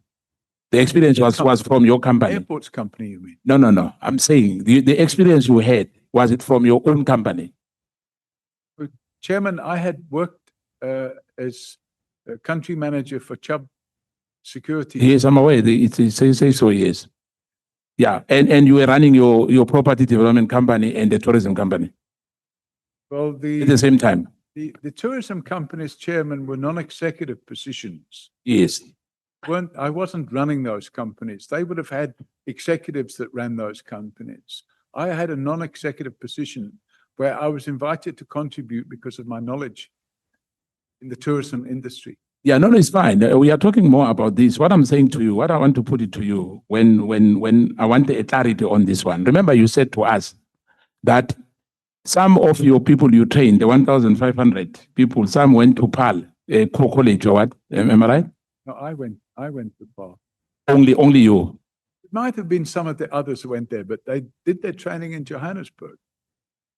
The experience was from your company.
Airports company, you mean?
No. I'm saying the experience you had, was it from your own company?
Chairman, I had worked as a country manager for Chubb Security.
Yes, I'm aware. It says so, yes. Yeah, and you were running your property development company and the tourism company
Well,
at the same time.
the tourism company's chairman were non-executive positions.
Yes.
I wasn't running those companies. They would have had executives that ran those companies. I had a non-executive position where I was invited to contribute because of my knowledge in the tourism industry.
Yeah, no, it's fine. We are talking more about this. What I'm saying to you, what I want to put it to you, when I want a clarity on this one. Remember, you said to us that some of your people you trained, the 1,500 people, some went to PAL, college or what? Am I right?
No, I went to PAL.
Only you.
It might have been some of the others who went there, but they did their training in Johannesburg.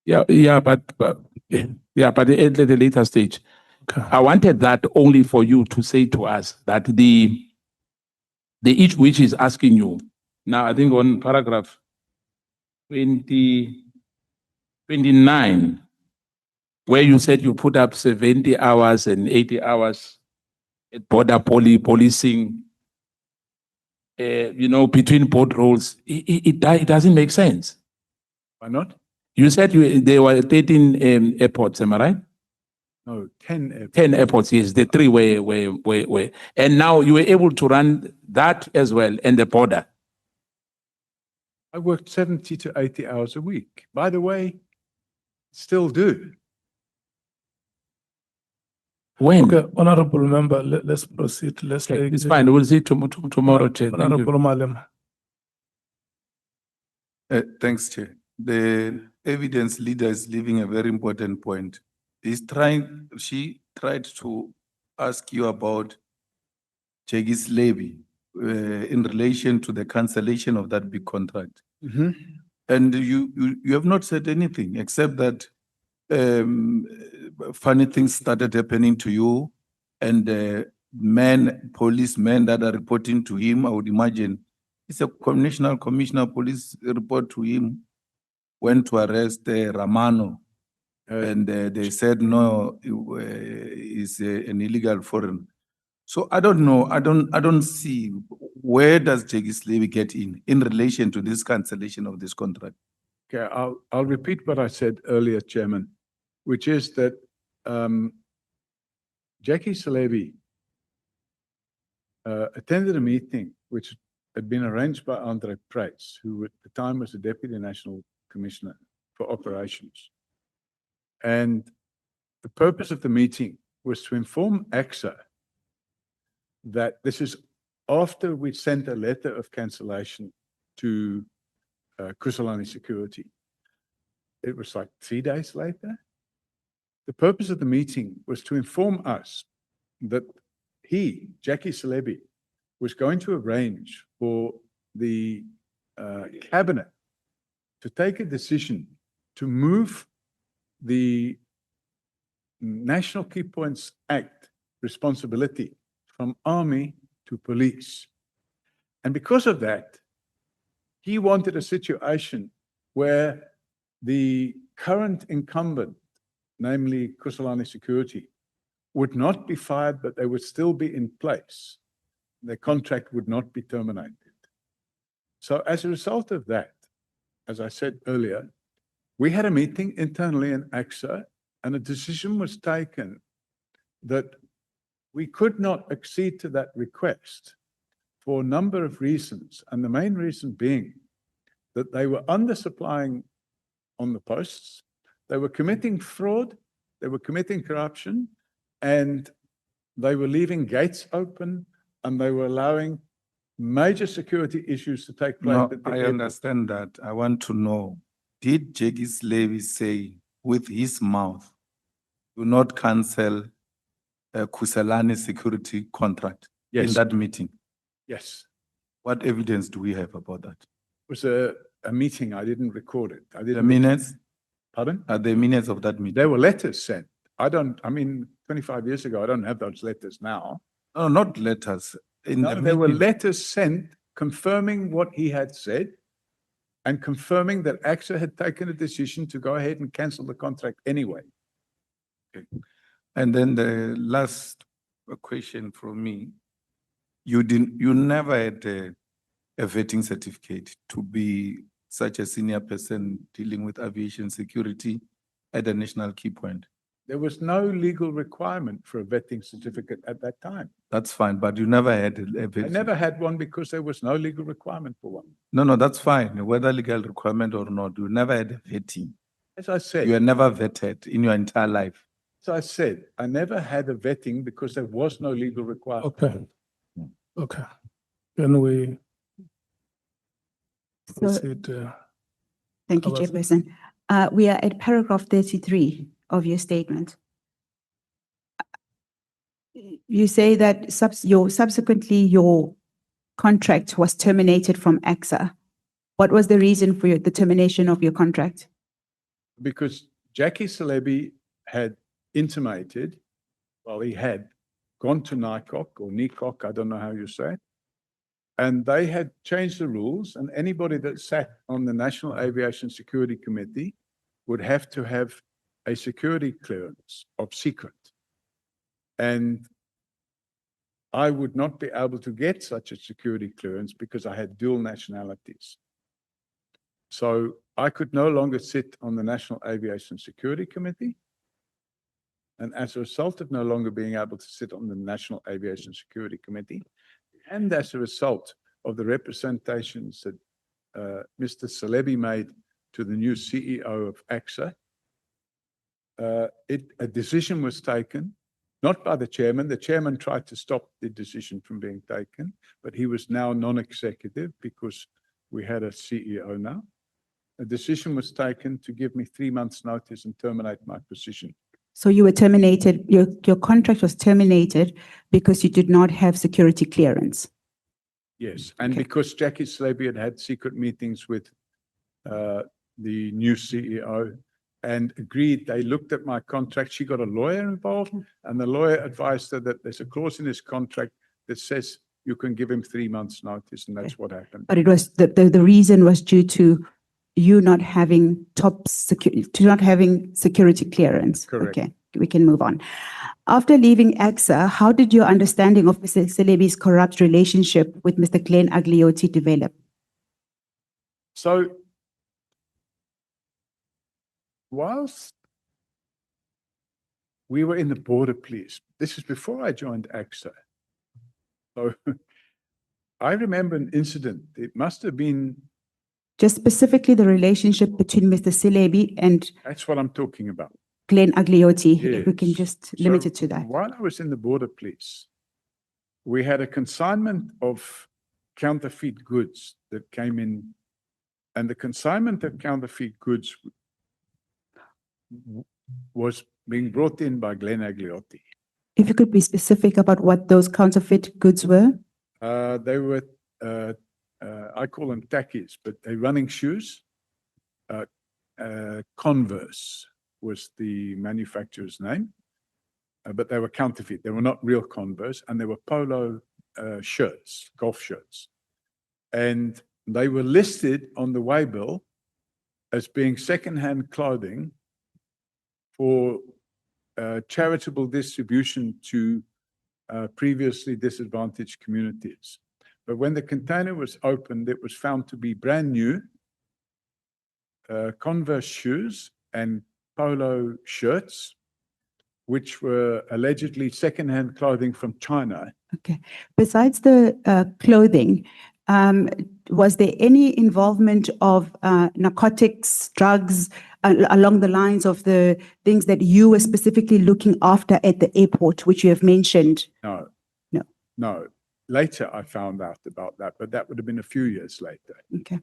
Yeah, but at the later stage, I wanted that only for you to say to us that the each which is asking you now. I think on paragraph 29, where you said you put up 70 hours and 80 hours at border policing. Between both roles, it doesn't make sense.
Why not?
You said there were 13 airports, am I right?
No, 10 airports.
10 airports, yes. The 3 were. And now you were able to run that as well and the border.
I worked 70 to 80 hours a week. By the way, still do.
When?
Okay, honorable member, let's proceed. Let's
Okay,
take
it's fine. We'll see tomorrow, Chair. Thank you.
Honorable Malema.
Thanks, Chair. The evidence leader is leaving a very important point. She tried to ask you about Chegi's levy in relation to the cancellation of that big contract. And you have not said anything except that funny things started happening to you, and policemen that are reporting to him, I would imagine, it's a national commissioner of police report to him, went to arrest Ramano And they said, no, it's an illegal foreign. So I don't know. I don't see where does Jegis Levy get in relation to this cancellation of this contract.
Okay, I'll repeat what I said earlier, Chairman, which is that Jackie Salebi attended a meeting which had been arranged by Andre Price, who at the time was the Deputy National Commissioner for Operations. And the purpose of the meeting was to inform AXA that this is after we sent a letter of cancellation to Kusalani Security. It was like 3 days later. The purpose of the meeting was to inform us that he, Jackie Salebi, was going to arrange for the cabinet to take a decision to move the National Key Points Act responsibility from army to police. And because of that, he wanted a situation where the current incumbent, namely Kusalani Security, would not be fired, but they would still be in place. Their contract would not be terminated. So as a result of that, as I said earlier, we had a meeting internally in AXA, and a decision was taken that we could not accede to that request for a number of reasons. And the main reason being that they were undersupplying on the posts, they were committing fraud, they were committing corruption, and they were leaving gates open, and they were allowing major security issues to take place.
No,
at the
I
airport.
understand that. I want to know, did Jegis Levy say with his mouth, do not cancel a Kusalani security contract in
Yes.
that meeting?
Yes.
What evidence do we have about that?
It was a meeting. I didn't record it. I didn't.
The minutes?
Pardon?
Are the minutes of that meeting?
There were letters sent. I mean, 25 years ago, I don't have those letters now.
No, not letters. In
No,
the
there were
meeting.
letters sent confirming what he had said and confirming that AXA had taken a decision to go ahead and cancel the contract anyway.
And then the last question from me, you never had a vetting certificate to be such a senior person dealing with aviation security at a national key point.
There was no legal requirement for a vetting certificate at that time.
That's fine, but you never had a
I
vetting.
never had one because there was no legal requirement for one.
No, that's fine, whether legal requirement or not, you never had a vetting.
As I said,
You were never vetted in your entire life.
as I said, I never had a vetting because there was no legal requirement.
Okay. Okay. Can we
So,
proceed?
thank you,
Kabasa.
Chairperson. We are at paragraph 33 of your statement. You say that subsequently your contract was terminated from AXA. What was the reason for the termination of your contract?
Because Jackie Salebi had intimated, well, he had gone to NICOC or NICOC, I don't know how you say it, and they had changed the rules, and anybody that sat on the National Aviation Security Committee would have to have a security clearance of secret. And I would not be able to get such a security clearance because I had dual nationalities. So I could no longer sit on the National Aviation Security Committee. And as a result of no longer being able to sit on the National Aviation Security Committee, and as a result of the representations that Mr. Salebi made to the new CEO of AXA, a decision was taken, not by the chairman. The chairman tried to stop the decision from being taken, but he was now non-executive because we had a CEO now. A decision was taken to give me 3 months' notice and terminate my position.
So you were terminated, your contract was terminated because you did not have security clearance.
Yes, and
Okay.
because Jackie Salebi had had secret meetings with the new CEO and agreed, they looked at my contract, she got a lawyer involved, and the lawyer advised her that there's a clause in his contract that says you can give him 3 months' notice, and that's what happened.
But it was, the reason was due to you not having security clearance.
Correct.
Okay, we can move on. After leaving AXA, how did your understanding of Mr. Celebi's corrupt relationship with Mr. Glenn Agliotti develop?
So, whilst we were in the border police, this is before I joined AXA. So, I remember an incident. It must have been,
Just specifically the relationship between Mr. Celebi and
that's what I'm talking about.
Glenn Agliotti. If we can
Yes.
just limit
So,
it to that.
While I was in the border police, we had a consignment of counterfeit goods that came in, and the consignment of counterfeit goods was being brought in by Glenn Agliotti.
If you could be specific about what those counterfeit goods were?
They were, I call them tackies, but they're running shoes. Converse was the manufacturer's name, but they were counterfeit. They were not real Converse, and they were polo shirts, golf shirts. And they were listed on the waybill as being secondhand clothing for charitable distribution to previously disadvantaged communities. But when the container was opened, it was found to be brand new Converse shoes and polo shirts, which were allegedly secondhand clothing from China.
Okay. Besides the clothing, was there any involvement of narcotics, drugs, along the lines of the things that you were specifically looking after at the airport, which you have mentioned?
No.
No.
No. Later, I found out about that, but that would have been a few years later.
Okay.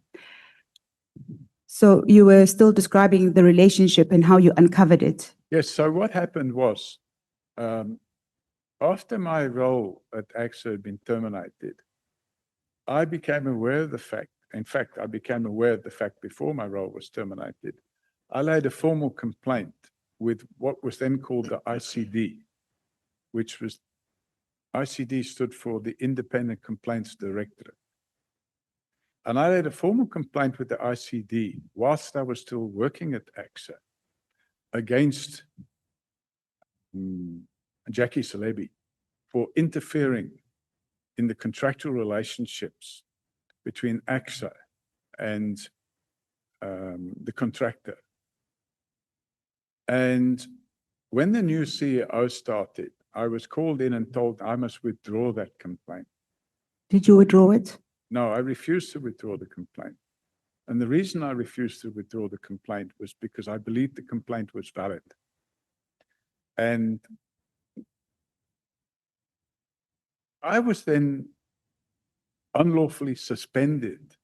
So you were still describing the relationship and how you uncovered it.
Yes. So what happened was, after my role at AXA had been terminated, I became aware of the fact, in fact, I became aware of the fact before my role was terminated. I laid a formal complaint with what was then called the ICD, which was, ICD stood for the Independent Complaints Directorate. And I laid a formal complaint with the ICD whilst I was still working at AXA against Jackie Celebi for interfering in the contractual relationships between AXA and the contractor. And when the new CEO started, I was called in and told I must withdraw that complaint.
Did you withdraw it?
No, I refused to withdraw the complaint. And the reason I refused to withdraw the complaint was because I believed the complaint was valid. And I was then unlawfully suspended.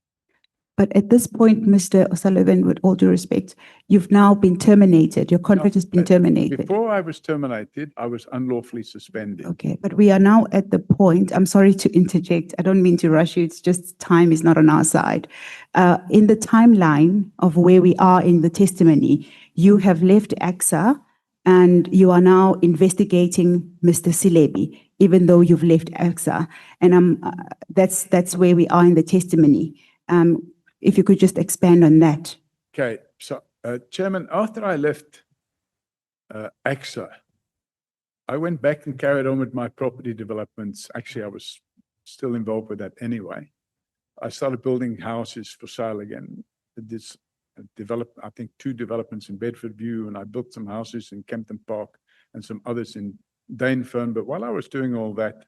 But at this point, Mr. O'Sullivan, with all due respect, you've now been terminated. Your contract has been terminated.
Before I was terminated, I was unlawfully suspended.
Okay, but we are now at the point, I'm sorry to interject, I don't mean to rush you, it's just time is not on our side. In the timeline of where we are in the testimony, you have left AXA and you are now investigating Mr. Celebi, even though you've left AXA. And that's where we are in the testimony. If you could just expand on that.
Okay, so Chairman, after I left AXA, I went back and carried on with my property developments. Actually, I was still involved with that anyway. I started building houses for sale again. This developed, I think, 2 developments in Bedford View, and I built some houses in Kempton Park and some others in Dainfern. But while I was doing all that,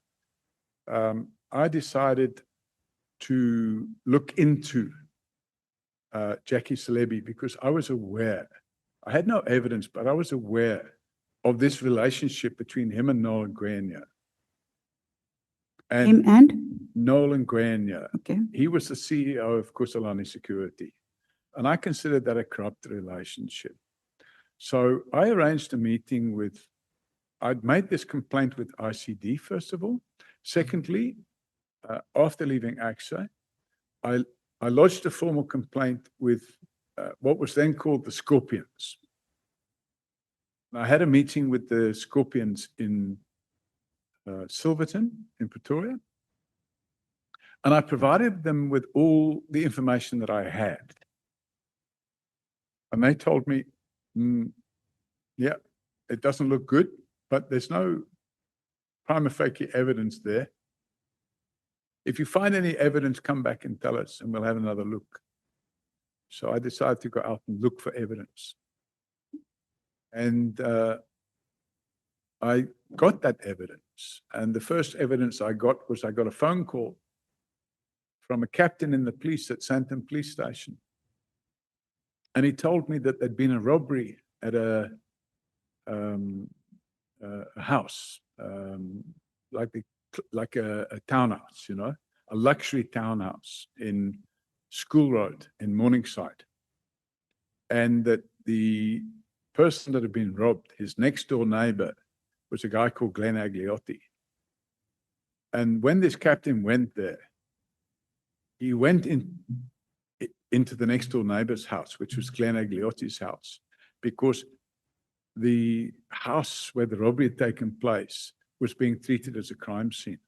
I decided to look into Jackie Celebi because I was aware, I had no evidence, but I was aware of this relationship between him and Nolan Grenier.
Him and?
Nolan Grenier.
Okay.
He was the CEO of Kusalani Security. And I considered that a corrupt relationship. So I arranged a meeting with, I'd made this complaint with ICD, first of all. Secondly, after leaving AXA, I lodged a formal complaint with what was then called the Scorpions. I had a meeting with the Scorpions in Silverton, in Pretoria, and I provided them with all the information that I had. And they told me, yeah, it doesn't look good, but there's no prima facie evidence there. If you find any evidence, come back and tell us and we'll have another look. So I decided to go out and look for evidence. And I got that evidence. And the first evidence I got was I got a phone call from a captain in the police at Sandton Police Station. And he told me that there'd been a robbery at a house, like a townhouse, you know, a luxury townhouse in School Road in Morningside. And that the person that had been robbed, his next door neighbor, was a guy called Glenn Agliotti. And when this captain went there, he went into the next door neighbor's house, which was Glenn Agliotti's house, because the house where the robbery had taken place was being treated as a crime scene.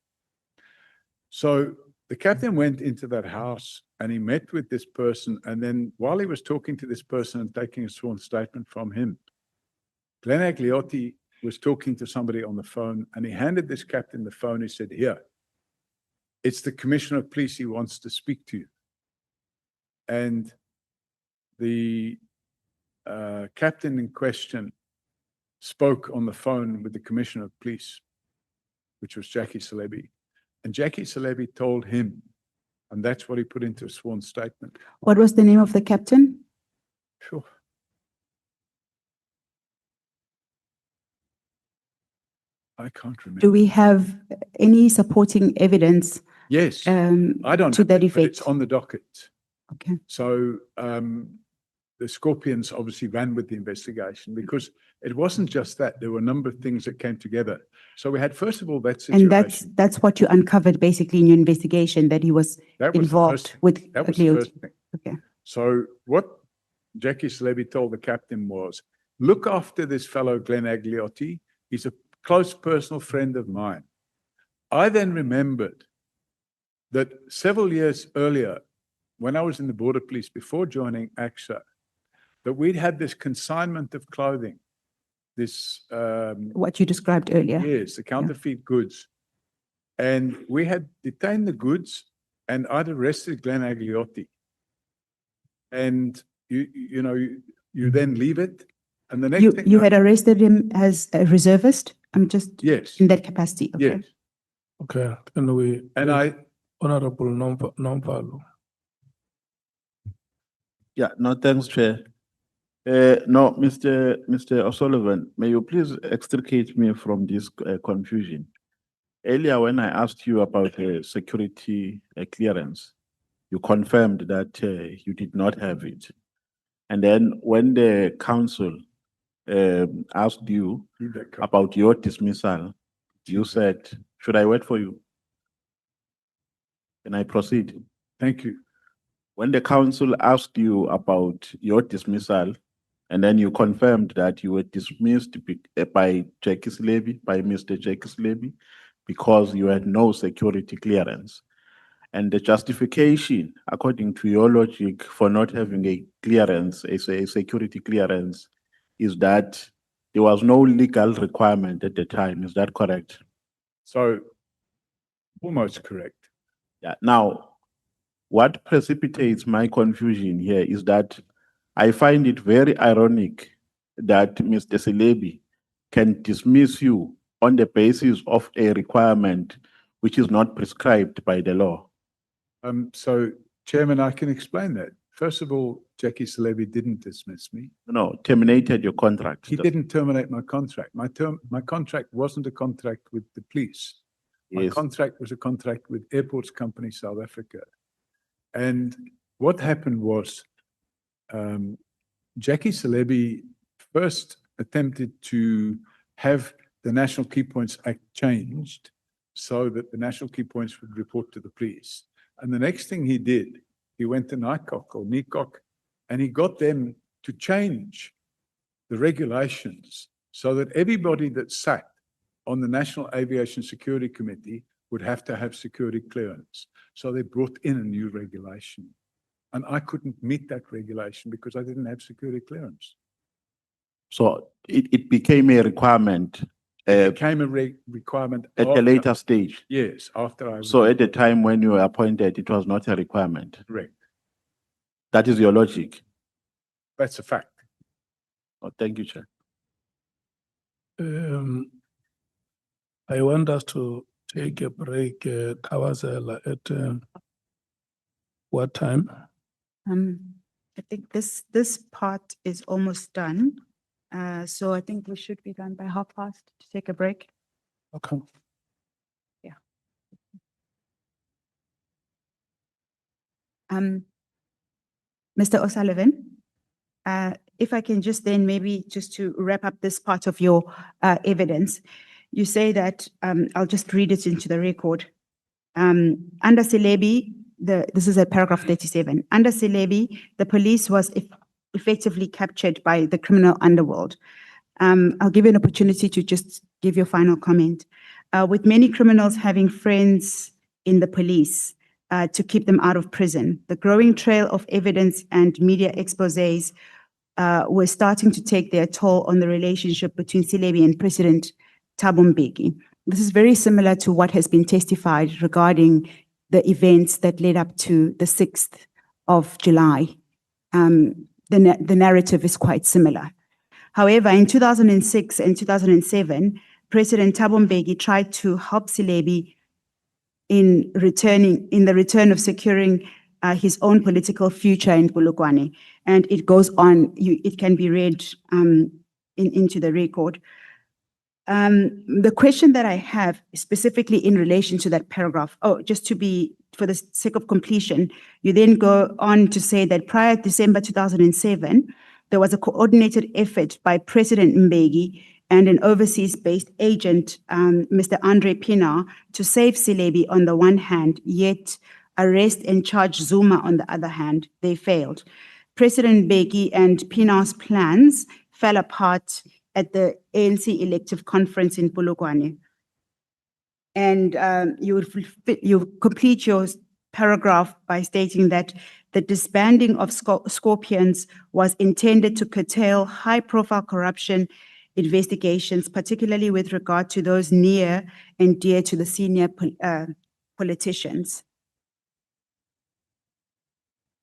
So the captain went into that house and he met with this person. And then while he was talking to this person and taking a sworn statement from him, Glenn Agliotti was talking to somebody on the phone and he handed this captain the phone. He said, "Here, it's the Commissioner of Police. He wants to speak to you." And the captain in question spoke on the phone with the Commissioner of Police, which was Jackie Celebi. And Jackie Celebi told him, and that's what he put into a sworn statement.
What was the name of the captain?
Sure. I can't remember.
Do we have any supporting evidence
Yes,
um,
I don't
to
have
that
it, but it's
effect?
on the docket.
Okay.
So the Scorpions obviously ran with the investigation because it wasn't just that. There were a number of things that came together. So we had, first of all, that situation.
And that's what you uncovered basically in your investigation, that he was
That was the
involved
first-
with
That was the
Agliotti.
first thing.
Okay.
So what Jackie Celebi told the captain was, look after this fellow Glenn Agliotti. He's a close personal friend of mine. I then remembered that several years earlier, when I was in the border police before joining AXA, that we'd had this consignment of clothing, this
What you described earlier.
yes, the counterfeit goods. And we had detained the goods and I'd arrested Glenn Agliotti. And you then leave it. And the next thing
You had arrested him as a reservist? I'm just
yes,
in that capacity. Okay.
yes.
Okay, can we?
And I
Honorable non-follow.
Yeah, no, thanks, Chair. No, Mr. O'Sullivan, may you please extricate me from this confusion? Earlier, when I asked you about security clearance, you confirmed that you did not have it. And then when the council asked you
need that copy.
about your dismissal, you said, should I wait for you? Can I proceed?
Thank you.
When the council asked you about your dismissal, and then you confirmed that you were dismissed by Mr. Jackie Levy, because you had no security clearance. And the justification, according to your logic, for not having a clearance, a security clearance, is that there was no legal requirement at the time. Is that correct?
So almost correct.
Yeah. Now, what precipitates my confusion here is that I find it very ironic that Mr. Celebi can dismiss you on the basis of a requirement which is not prescribed by the law.
So Chairman, I can explain that. First of all, Jackie Celebi didn't dismiss me.
No, terminated your contract.
He didn't terminate my contract. My contract wasn't a contract with the police. My
Yes.
contract was a contract with Airports Company South Africa. And what happened was Jackie Celebi first attempted to have the National Key Points Act changed so that the National Key Points would report to the police. And the next thing he did, he went to NICOC, and he got them to change the regulations so that everybody that sat on the National Aviation Security Committee would have to have security clearance. So they brought in a new regulation. and I couldn't meet that regulation because I didn't have security clearance.
So it became a requirement
It became a requirement
at a
after-
later stage.
Yes, after I was
So at the time when you were appointed, it was not a requirement.
correct.
That is your logic.
That's a fact.
Oh, thank you, Chair.
I want us to take a break, Kawazela, at what time?
I think this part is almost done. So I think we should be done by past to take a break.
Okay.
Mr. O'Sullivan, if I can just then maybe just to wrap up this part of your evidence, you say that, I'll just read it into the record. Under Celebi, this is at paragraph 37. Under Celebi, the police was effectively captured by the criminal underworld. I'll give you an opportunity to just give your final comment. With many criminals having friends in the police to keep them out of prison, the growing trail of evidence and media exposés were starting to take their toll on the relationship between Celebi and President Thabo Mbeki. This is very similar to what has been testified regarding the events that led up to the 6th of July. The narrative is quite similar. However, in 2006 and 2007, President Thabo Mbeki tried to help Celebi in the return of securing his own political future in Polokwane. And it goes on, it can be read into the record. The question that I have specifically in relation to that paragraph, just to be, for the sake of completion, you then go on to say that prior to December 2007, there was a coordinated effort by President Mbeki and an overseas-based agent, Mr. Andre Pienaar, to save Celebi on the one hand, yet arrest and charge Zuma on the other hand. They failed. President Mbeki and Pienaar's plans fell apart at the ANC elective conference in Polokwane. And you complete your paragraph by stating that the disbanding of Scorpions was intended to curtail high-profile corruption investigations, particularly with regard to those near and dear to the senior politicians.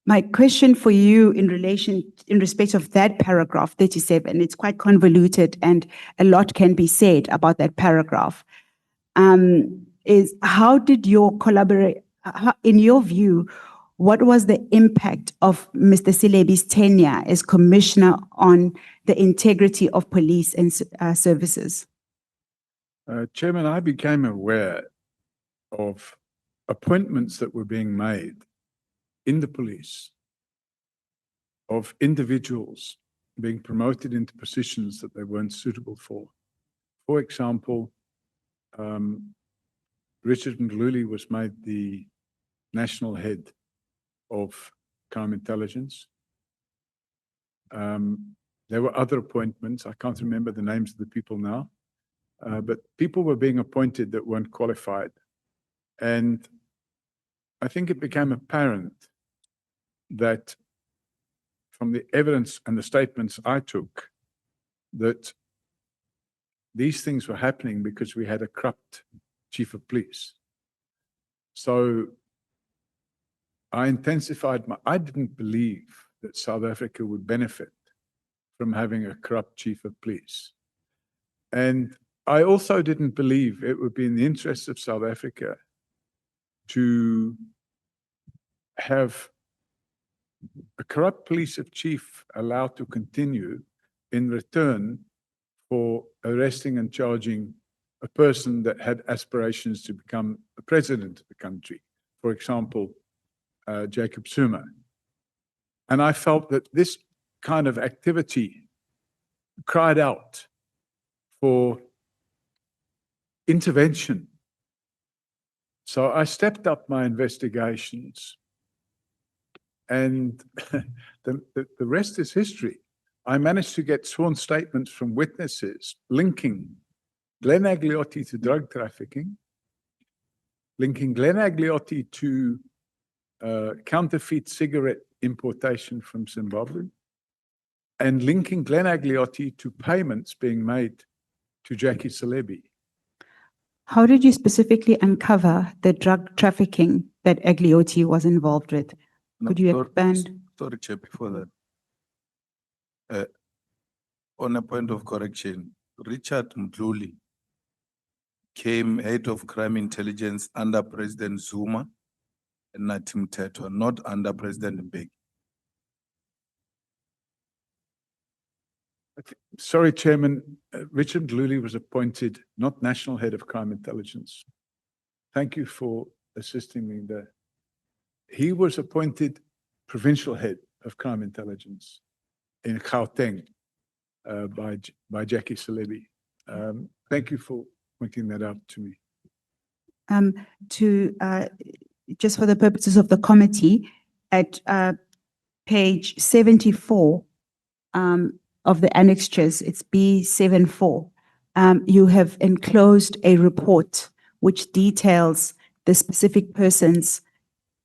My question for you in respect of that paragraph 37, it's quite convoluted and a lot can be said about that paragraph, is how did your in your view, what was the impact of Mr. Celebi's tenure as commissioner on the integrity of police and services?
Chairman, I became aware of appointments that were being made in the police of individuals being promoted into positions that they weren't suitable for. For example, Richard Ndluli was made the national head of crime intelligence. There were other appointments. I can't remember the names of the people now, but people were being appointed that weren't qualified. And I think it became apparent that from the evidence and the statements I took, that these things were happening because we had a corrupt chief of police. So I intensified I didn't believe that South Africa would benefit from having a corrupt chief of police. And I also didn't believe it would be in the interests of South Africa to have a corrupt police chief allowed to continue in return for arresting and charging a person that had aspirations to become the president of the country. For example, Jacob Zuma. And I felt that this kind of activity cried out for intervention. So I stepped up my investigations, and the rest is history. I managed to get sworn statements from witnesses linking Glenn Agliotti to drug trafficking, linking Glenn Agliotti to counterfeit cigarette importation from Zimbabwe, and linking Glen Agliotti to payments being made to Jackie Celebi.
How did you specifically uncover the drug trafficking that Agliotti was involved with?
No,
Could you
sorry-
expand?
Sorry, Chair, before that. On a point of correction, Richard Mdluli came head of crime intelligence under President Zuma and Natim Teto, not under President Mbeki.
Sorry, Chairman, Richard Mdluli was appointed not National Head of Crime Intelligence. Thank you for assisting me there. He was appointed Provincial Head of Crime Intelligence in Gauteng by Jackie Celebi. Thank you for pointing that out to me.
Just for the purposes of the committee, at page 74 of the annexures, it's B74, you have enclosed a report which details the specific persons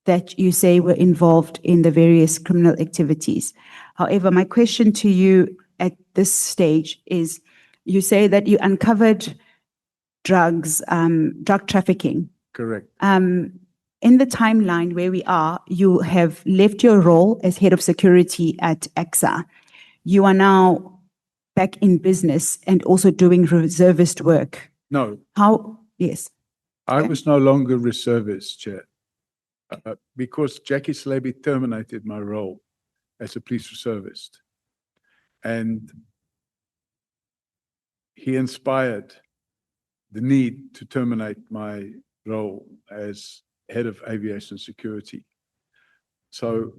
that you say were involved in the various criminal activities. However, my question to you at this stage is, you say that you uncovered drug trafficking.
Correct.
In the timeline where we are, you have left your role as head of security at AXA. You are now back in business and also doing reservist work.
No,
How? Yes.
I
Okay.
was no longer reservist, Chair, because Jackie Celebi terminated my role as a police reservist. And he inspired the need to terminate my role as head of aviation security. So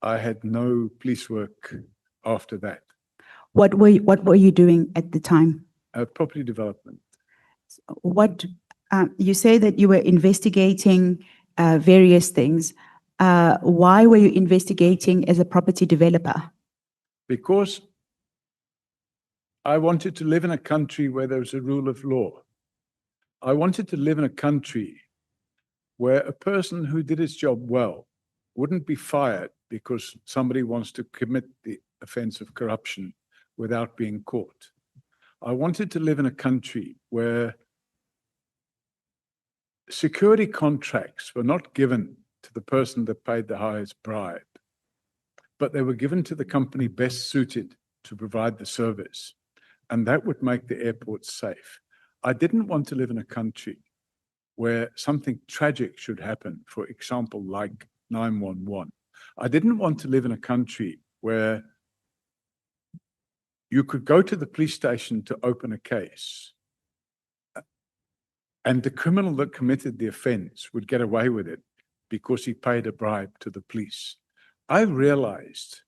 I had no police work after that.
What were you doing at the time?
Property development.
What, you say that you were investigating various things. Why were you investigating as a property developer?
Because I wanted to live in a country where there was a rule of law. I wanted to live in a country where a person who did his job well wouldn't be fired because somebody wants to commit the offense of corruption without being caught. I wanted to live in a country where security contracts were not given to the person that paid the highest bribe, but they were given to the company best suited to provide the service. And that would make the airport safe. I didn't want to live in a country where something tragic should happen, for example, like 911. I didn't want to live in a country where you could go to the police station to open a case and the criminal that committed the offense would get away with it because he paid a bribe to the police. I realized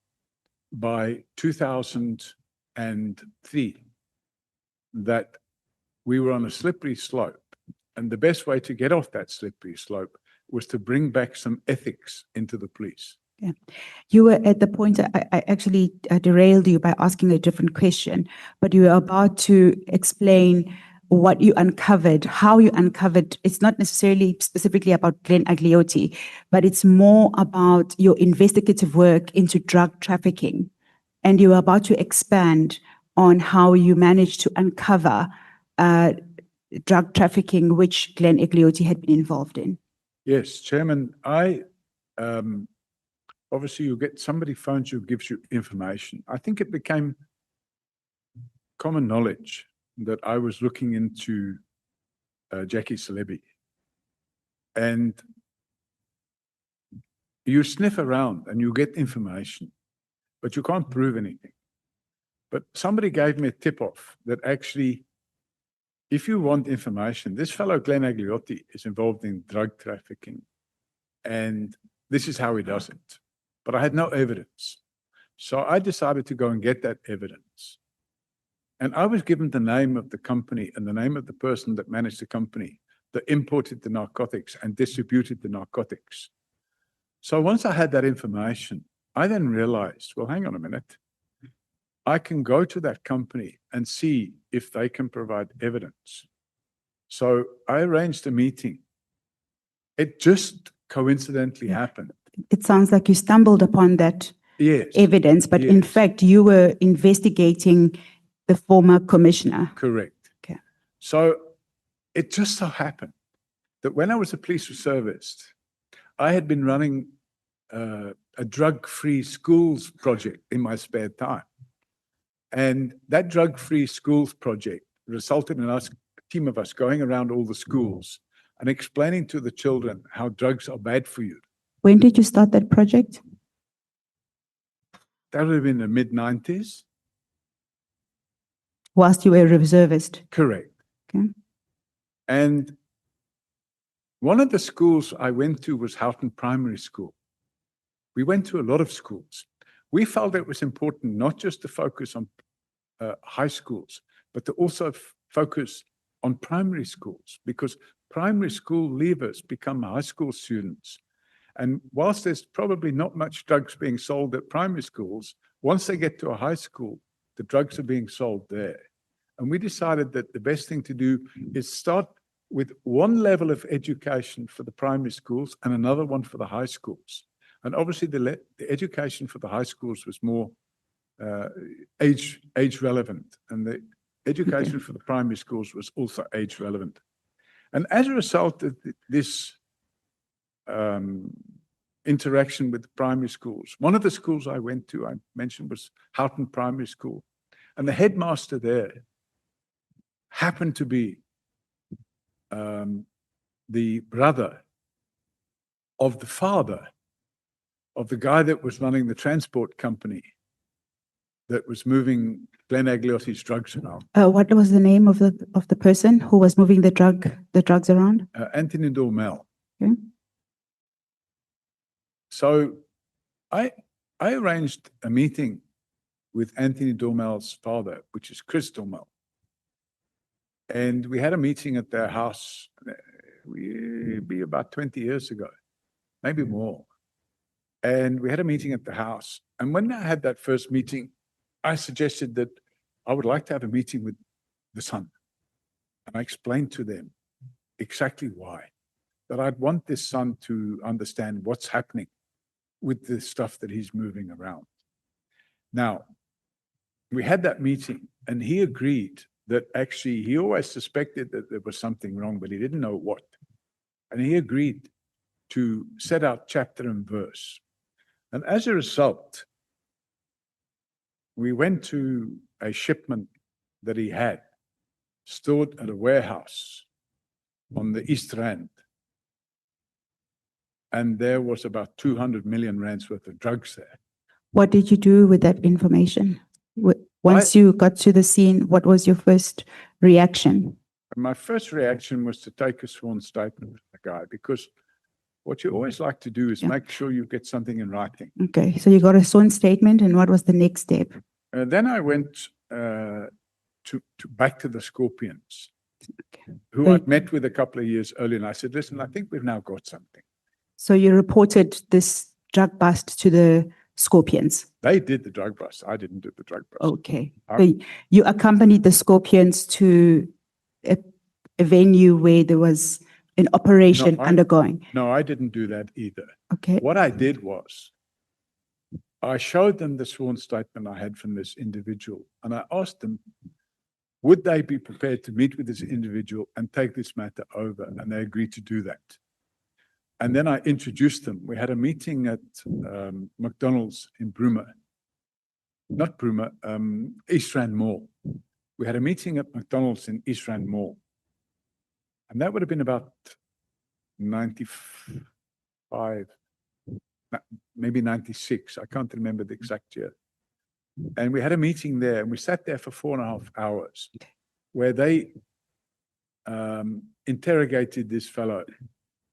by 2003 that we were on a slippery slope, and the best way to get off that slippery slope was to bring back some ethics into the police.
Yeah. You were at the point, I actually derailed you by asking a different question, but you were about to explain what you uncovered, how you uncovered. It's not necessarily specifically about Glen Agliotti, but it's more about your investigative work into drug trafficking. And you were about to expand on how you managed to uncover drug trafficking, which Glen Agliotti had been involved in.
Yes, Chairman, obviously you get somebody phones you, gives you information. I think it became common knowledge that I was looking into Jackie Celebi. And you sniff around and you get information, but you can't prove anything. But somebody gave me a tip-off that actually, if you want information, this fellow Glen Agliotti is involved in drug trafficking, and this is how he does it. But I had no evidence. So I decided to go and get that evidence. And I was given the name of the company and the name of the person that managed the company that imported the narcotics and distributed the narcotics. So once I had that information, I then realized, well, hang on a minute. I can go to that company and see if they can provide evidence. So I arranged a meeting. It just coincidentally happened.
It sounds like you stumbled upon that
Yes,
evidence, but in
Yes.
fact, you were investigating the former commissioner.
correct.
Okay.
So it just so happened that when I was a police reservist, I had been running a drug-free schools project in my spare time. And that drug-free schools project resulted in us, a team of us, going around all the schools and explaining to the children how drugs are bad for you.
When did you start that project?
That would have been the mid-90s.
Whilst you were a reservist?
Correct.
Okay.
And one of the schools I went to was Houghton Primary School. We went to a lot of schools. We felt it was important not just to focus on high schools, but to also focus on primary schools, because primary school leavers become high school students. And whilst there's probably not much drugs being sold at primary schools, once they get to a high school, the drugs are being sold there. And we decided that the best thing to do is start with one level of education for the primary schools and another one for the high schools. And obviously the education for the high schools was more age relevant, and the education for the primary schools was also age relevant. And as a result of this interaction with the primary schools, one of the schools I went to, I mentioned, was Houghton Primary School. And the headmaster there happened to be the brother of the father of the guy that was running the transport company that was moving Glenn Agliotti's drugs around.
What was the name of the person who was moving the drugs around?
Anthony Dormel.
Okay.
So I arranged a meeting with Anthony Dormel's father, which is Chris Dormel. And we had a meeting at their house, be about 20 years ago, maybe more. And we had a meeting at the house. And when I had that first meeting, I suggested that I would like to have a meeting with the son. And I explained to them exactly why. That I'd want this son to understand what's happening with the stuff that he's moving around. Now, we had that meeting and he agreed that actually he always suspected that there was something wrong, but he didn't know what. And he agreed to set out chapter and verse. And as a result, we went to a shipment that he had stored at a warehouse on the East Rand. And there was about 200 million rands worth of drugs there.
What did you do with that information? Once you got to the scene, what was your first reaction?
My first reaction was to take a sworn statement from the guy, because what you always like to do is make sure you get something in writing.
Okay, so you got a sworn statement, and what was the next step?
Then I went back to the Scorpions, who
So-
I'd met with a couple of years earlier, and I said, listen, I think we've now got something.
So you reported this drug bust to the Scorpions?
They did the drug bust. I didn't do the drug bust.
Okay, so you accompanied the Scorpions to a venue where there was an operation
No,
undergoing?
No, I didn't do that either.
Okay,
What I did was, I showed them the sworn statement I had from this individual, and I asked them, would they be prepared to meet with this individual and take this matter over? And they agreed to do that. And then I introduced them. We had a meeting at McDonald's in Bruma. Not Bruma, East Rand Mall. We had a meeting at McDonald's in East Rand Mall. And that would have been about 95, maybe 96. I can't remember the exact year. And we had a meeting there, and we sat there for 4.5 hours, where they interrogated this fellow.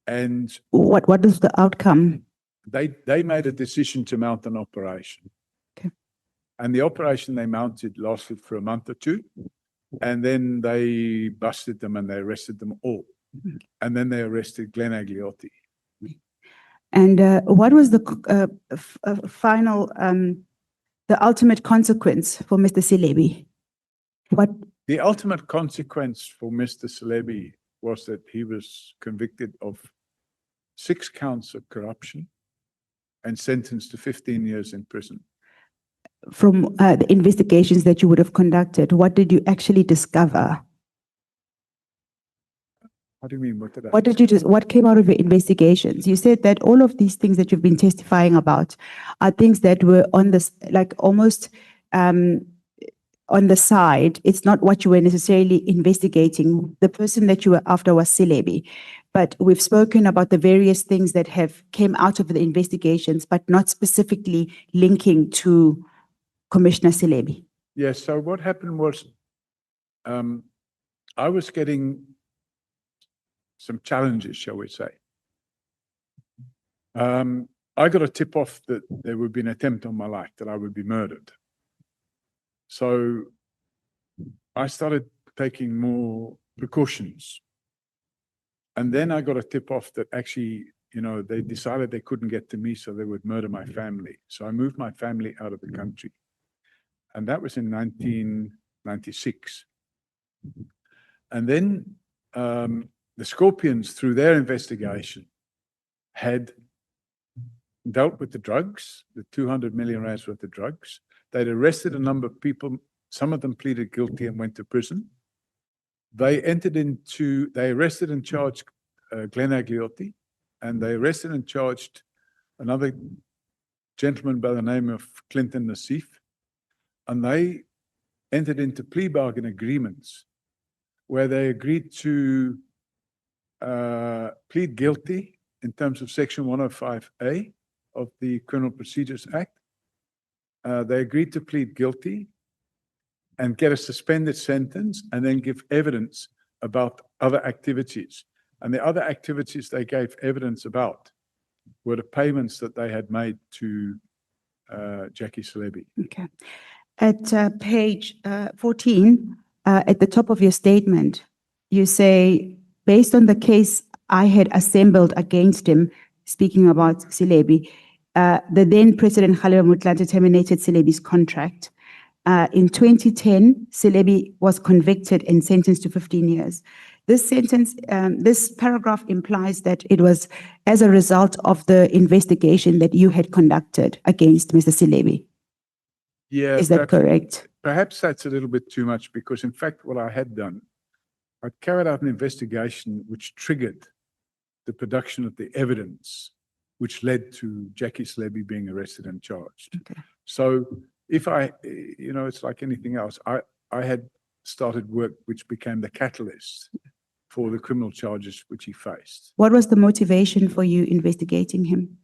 And
what is the outcome?
they made a decision to mount an operation.
Okay.
And the operation they mounted lasted for a month or two. And then they busted them and they arrested them all. And then they arrested Glenn Agliotti.
And what was the final, the ultimate consequence for Mr. Silebi? What?
The ultimate consequence for Mr. Silebi was that he was convicted of 6 counts of corruption and sentenced to 15 years in prison.
From the investigations that you would have conducted, what did you actually discover?
What do you mean? What did I?
What did you just, what came out of your investigations? You said that all of these things that you've been testifying about are things that were on this, like almost on the side. It's not what you were necessarily investigating. The person that you were after was Silebi. But we've spoken about the various things that have came out of the investigations, but not specifically linking to Commissioner Silebi.
Yes, so what happened was I was getting some challenges, shall we say. I got a tip off that there would be an attempt on my life, that I would be murdered. So I started taking more precautions. And then I got a tip off that actually, they decided they couldn't get to me, so they would murder my family. So I moved my family out of the country. And that was in 1996. And then the Scorpions, through their investigation, had dealt with the drugs, the 200 million rands worth of drugs. They'd arrested a number of people. Some of them pleaded guilty and went to prison. They arrested and charged Glenn Agliotti, and they arrested and charged another gentleman by the name of Clinton Nassif. And they entered into plea bargain agreements where they agreed to plead guilty in terms of Section 105A of the Criminal Procedures Act. They agreed to plead guilty and get a suspended sentence and then give evidence about other activities. And the other activities they gave evidence about were the payments that they had made to Jackie Silebi.
Okay. At page 14, at the top of your statement, you say, based on the case I had assembled against him, speaking about Silebi, the then President Kgalema Motlanthe terminated Silebi's contract. In 2010, Silebi was convicted and sentenced to 15 years. This sentence, this paragraph implies that it was as a result of the investigation that you had conducted against Mr. Silebi.
Yeah,
Is that correct?
Perhaps that's a little bit too much, because in fact, what I had done, I carried out an investigation which triggered the production of the evidence which led to Jackie Silebi being arrested and charged.
Okay.
So if it's like anything else, I had started work which became the catalyst for the criminal charges which he faced.
What was the motivation for you investigating him?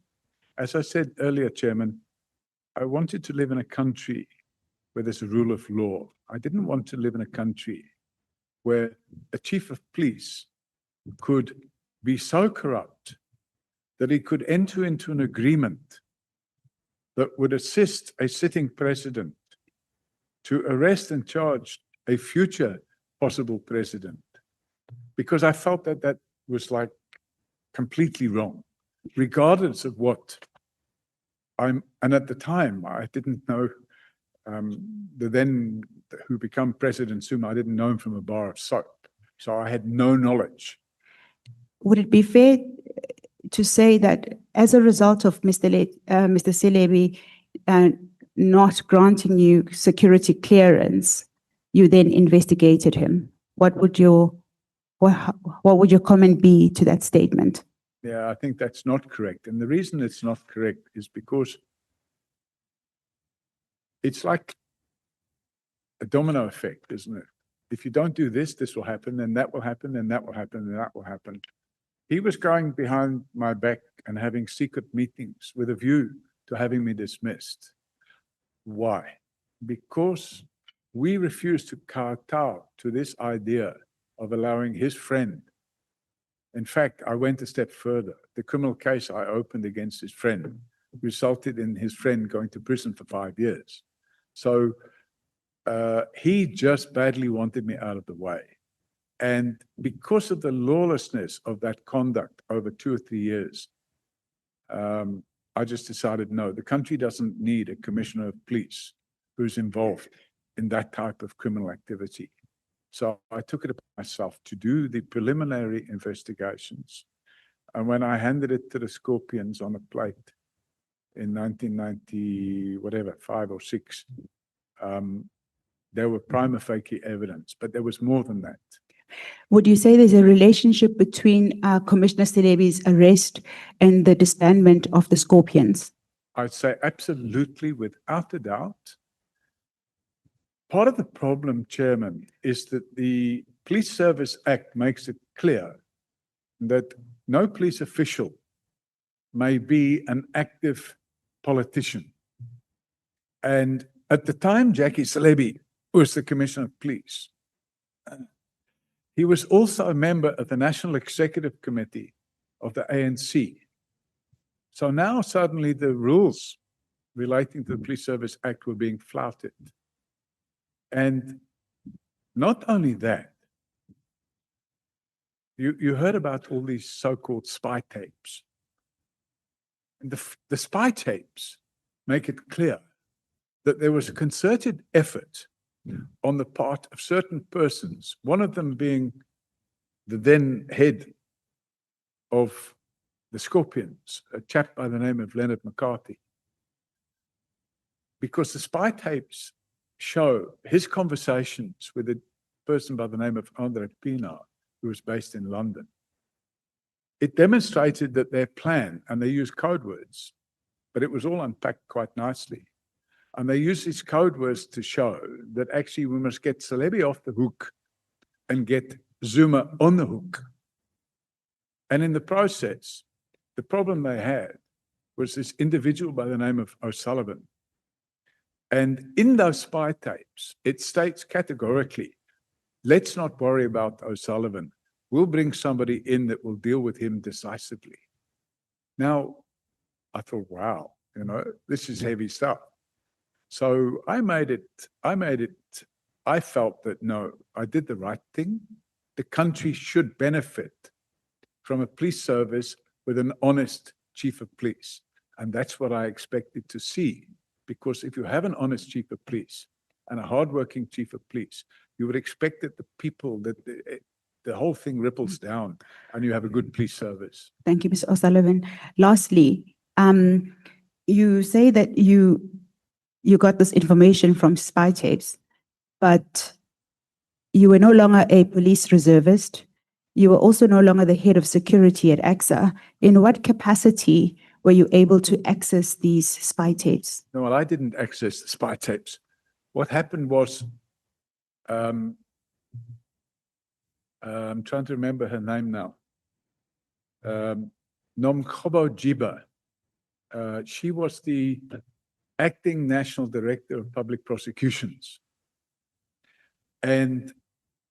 As I said earlier, Chairman, I wanted to live in a country where there's a rule of law. I didn't want to live in a country where a chief of police could be so corrupt that he could enter into an agreement that would assist a sitting president to arrest and charge a future possible president. Because I felt that that was like completely wrong, regardless of what and at the time, I didn't know who became President Zuma, I didn't know him from a bar of soap. So I had no knowledge.
Would it be fair to say that as a result of Mr. Silebi not granting you security clearance, you then investigated him? What would your comment be to that statement?
Yeah, I think that's not correct. And the reason it's not correct is because it's like a domino effect, isn't it? If you don't do this, this will happen, then that will happen, then that will happen, then that will happen. He was going behind my back and having secret meetings with a view to having me dismissed. Why? Because we refused to kowtow to this idea of allowing his friend. In fact, I went a step further. The criminal case I opened against his friend resulted in his friend going to prison for 5 years. So he just badly wanted me out of the way. And because of the lawlessness of that conduct over 2 or 3 years, I just decided, no, the country doesn't need a commissioner of police who's involved in that type of criminal activity. So I took it upon myself to do the preliminary investigations And when I handed it to the Scorpions on a plate in 1990, whatever, 5 or 6, there were prima facie evidence, but there was more than that.
Would you say there's a relationship between Commissioner Selebi's arrest and the disbandment of the Scorpions?
I'd say absolutely, without a doubt. Part of the problem, Chairman, is that the Police Service Act makes it clear that no police official may be an active politician. And at the time Jackie Selebi was the Commissioner of Police, he was also a member of the National Executive Committee of the ANC. So now suddenly the rules relating to the Police Service Act were being flouted. And not only that, you heard about all these so-called spy tapes. And the spy tapes make it clear that there was a concerted effort on the part of certain persons, one of them being the then head of the Scorpions, a chap by the name of Leonard McCarthy. Because the spy tapes show his conversations with a person by the name of Andre Pienaar, who was based in London. It demonstrated that their plan, and they used code words, but it was all unpacked quite nicely. And they used these code words to show that actually we must get Selebi off the hook and get Zuma on the hook. And in the process, the problem they had was this individual by the name of O'Sullivan. And in those spy tapes, it states categorically, let's not worry about O'Sullivan. We'll bring somebody in that will deal with him decisively. Now, I thought, wow, this is heavy stuff. So I felt that, no, I did the right thing. The country should benefit from a police service with an honest chief of police. And that's what I expected to see. Because if you have an honest chief of police and a hardworking chief of police, you would expect that the people, that the whole thing ripples down and you have a good police service.
Thank you, Mr. O'Sullivan. Lastly, you say that you got this information from spy tapes, but you were no longer a police reservist. You were also no longer the head of security at AXA. In what capacity were you able to access these spy tapes?
No, well, I didn't access the spy tapes. What happened was, I'm trying to remember her name now. Nomkhobo Jiba. She was the acting national director of public prosecutions. And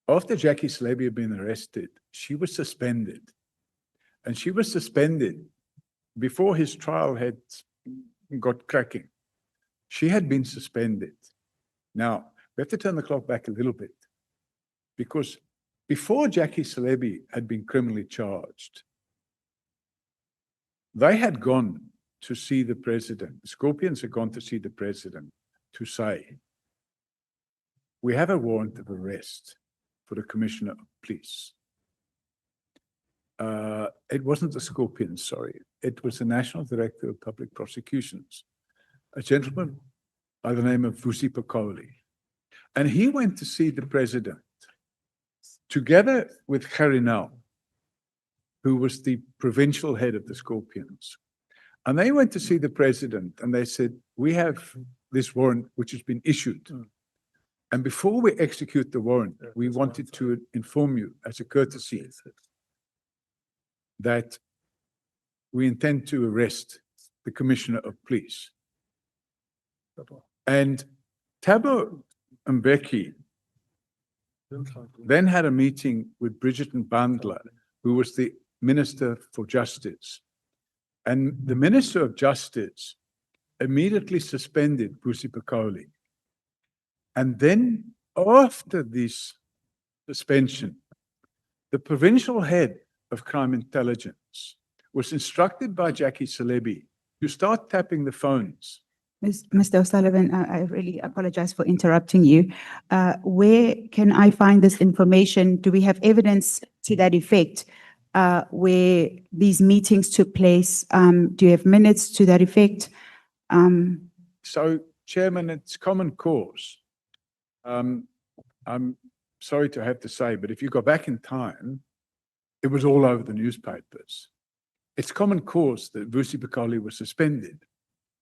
after Jackie Selebi had been arrested, she was suspended. And she was suspended before his trial had got cracking. She had been suspended. Now, we have to turn the clock back a little bit, because before Jackie Selebi had been criminally charged, they had gone to see the president. The Scorpions had gone to see the president to say, we have a warrant of arrest for the Commissioner of Police. It wasn't the Scorpions, sorry. It was the National Director of Public Prosecutions, a gentleman by the name of Vusi Pakoli. And he went to see the president together with Garinel, who was the provincial head of the Scorpions. And they went to see the president and they said, we have this warrant which has been issued. And before we execute the warrant, we wanted to inform you as a courtesy that we intend to arrest the Commissioner of Police. And Thabo Mbeki then had a meeting with Bridget Bandler, who was the Minister for Justice. And the Minister of Justice immediately suspended Vusi Pakoli. And then after this suspension, the provincial head of crime intelligence was instructed by Jackie Selebi to start tapping the phones.
Mr. O'Sullivan, I really apologize for interrupting you. Where can I find this information? Do we have evidence to that effect where these meetings took place? Do you have minutes to that effect?
So, Chairman, it's common cause. I'm sorry to have to say, but if you go back in time, it was all over the newspapers. It's common cause that Vusi Bokoli was suspended,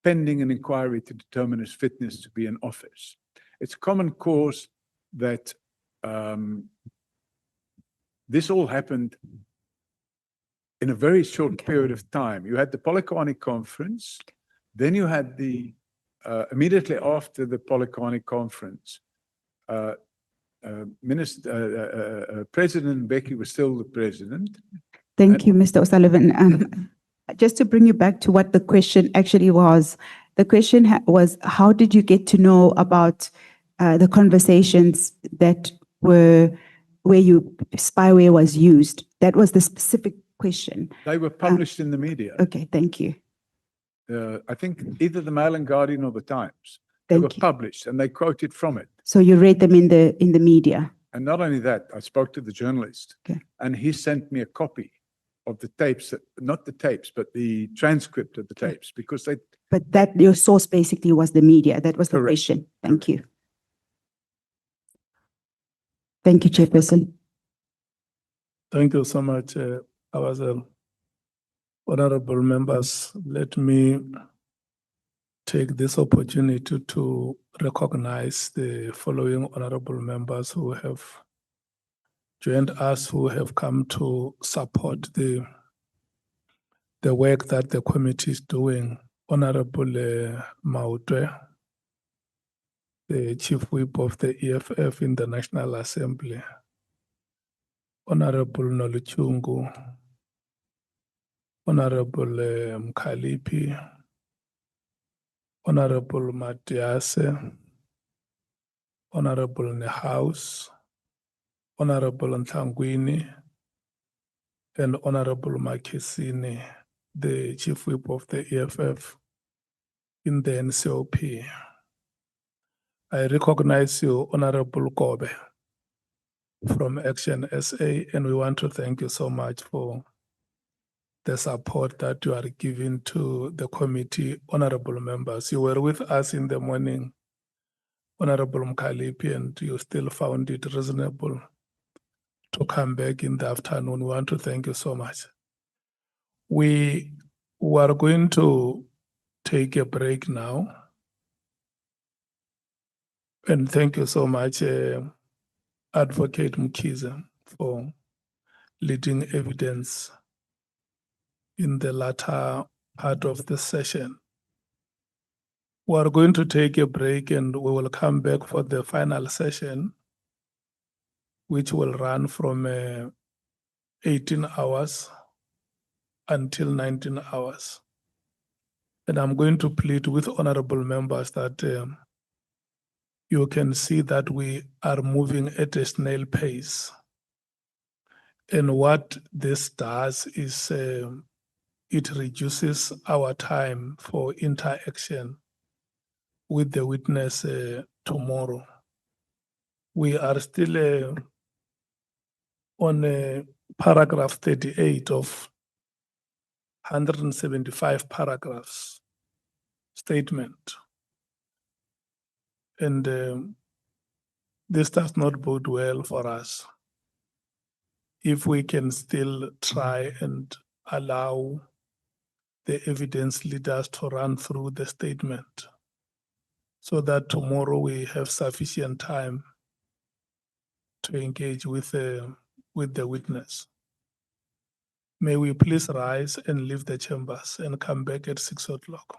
pending an inquiry to determine his fitness to be in office. It's common cause that this all happened in a very short period of time. You had the Polokwane conference, then you had the immediately after the Polokwane conference, President Mbeki was still the president.
Thank you, Mr. O'Sullivan. Just to bring you back to what the question actually was, the question was, how did you get to know about the conversations that were where spyware was used? That was the specific question.
They were published in the media.
Okay, thank you.
I think either the Mail and Guardian or the Times. They were
Thank you.
published and they quoted from it.
So you read them in the media?
And not only that, I spoke to the journalist
Okay.
and he sent me a copy of the tapes, not the tapes, but the transcript of the tapes, because they,
But that your source basically was the media. That was the
Correct.
question. Thank you. Thank you, Chairperson.
Thank you so much, honorable members. Let me take this opportunity to recognize the following honorable members who have joined us, who have come to support the work that the committee is doing. Honorable Mautwe, the Chief Whip of the EFF in the National Assembly. Honorable Noluchungu, Honorable Mkhalipi, Honorable Matiase, Honorable Nehaus, Honorable Ntlangwini, and Honorable Makesini, the Chief Whip of the EFF in the NCOP. I recognize you, Honorable Kobe, from Action SA, and we want to thank you so much for the support that you are giving to the committee. Honorable members, you were with us in the morning, Honorable Mkhalipi, and you still found it reasonable to come back in the afternoon. We want to thank you so much. We are going to take a break now. And thank you so much, Advocate Mkhize, for leading evidence in the latter part of the session. We are going to take a break and we will come back for the final session, which will run from 18 hours until 19 hours. And I'm going to plead with honorable members that you can see that we are moving at a snail pace. And what this does is it reduces our time for interaction with the witness tomorrow. We are still on paragraph 38 of 175 paragraphs statement. And this does not bode well for us. If we can still try and allow the evidence leaders to run through the statement so that tomorrow we have sufficient time to engage with the witness. May we please rise and leave the chambers and come back at 6 o'clock.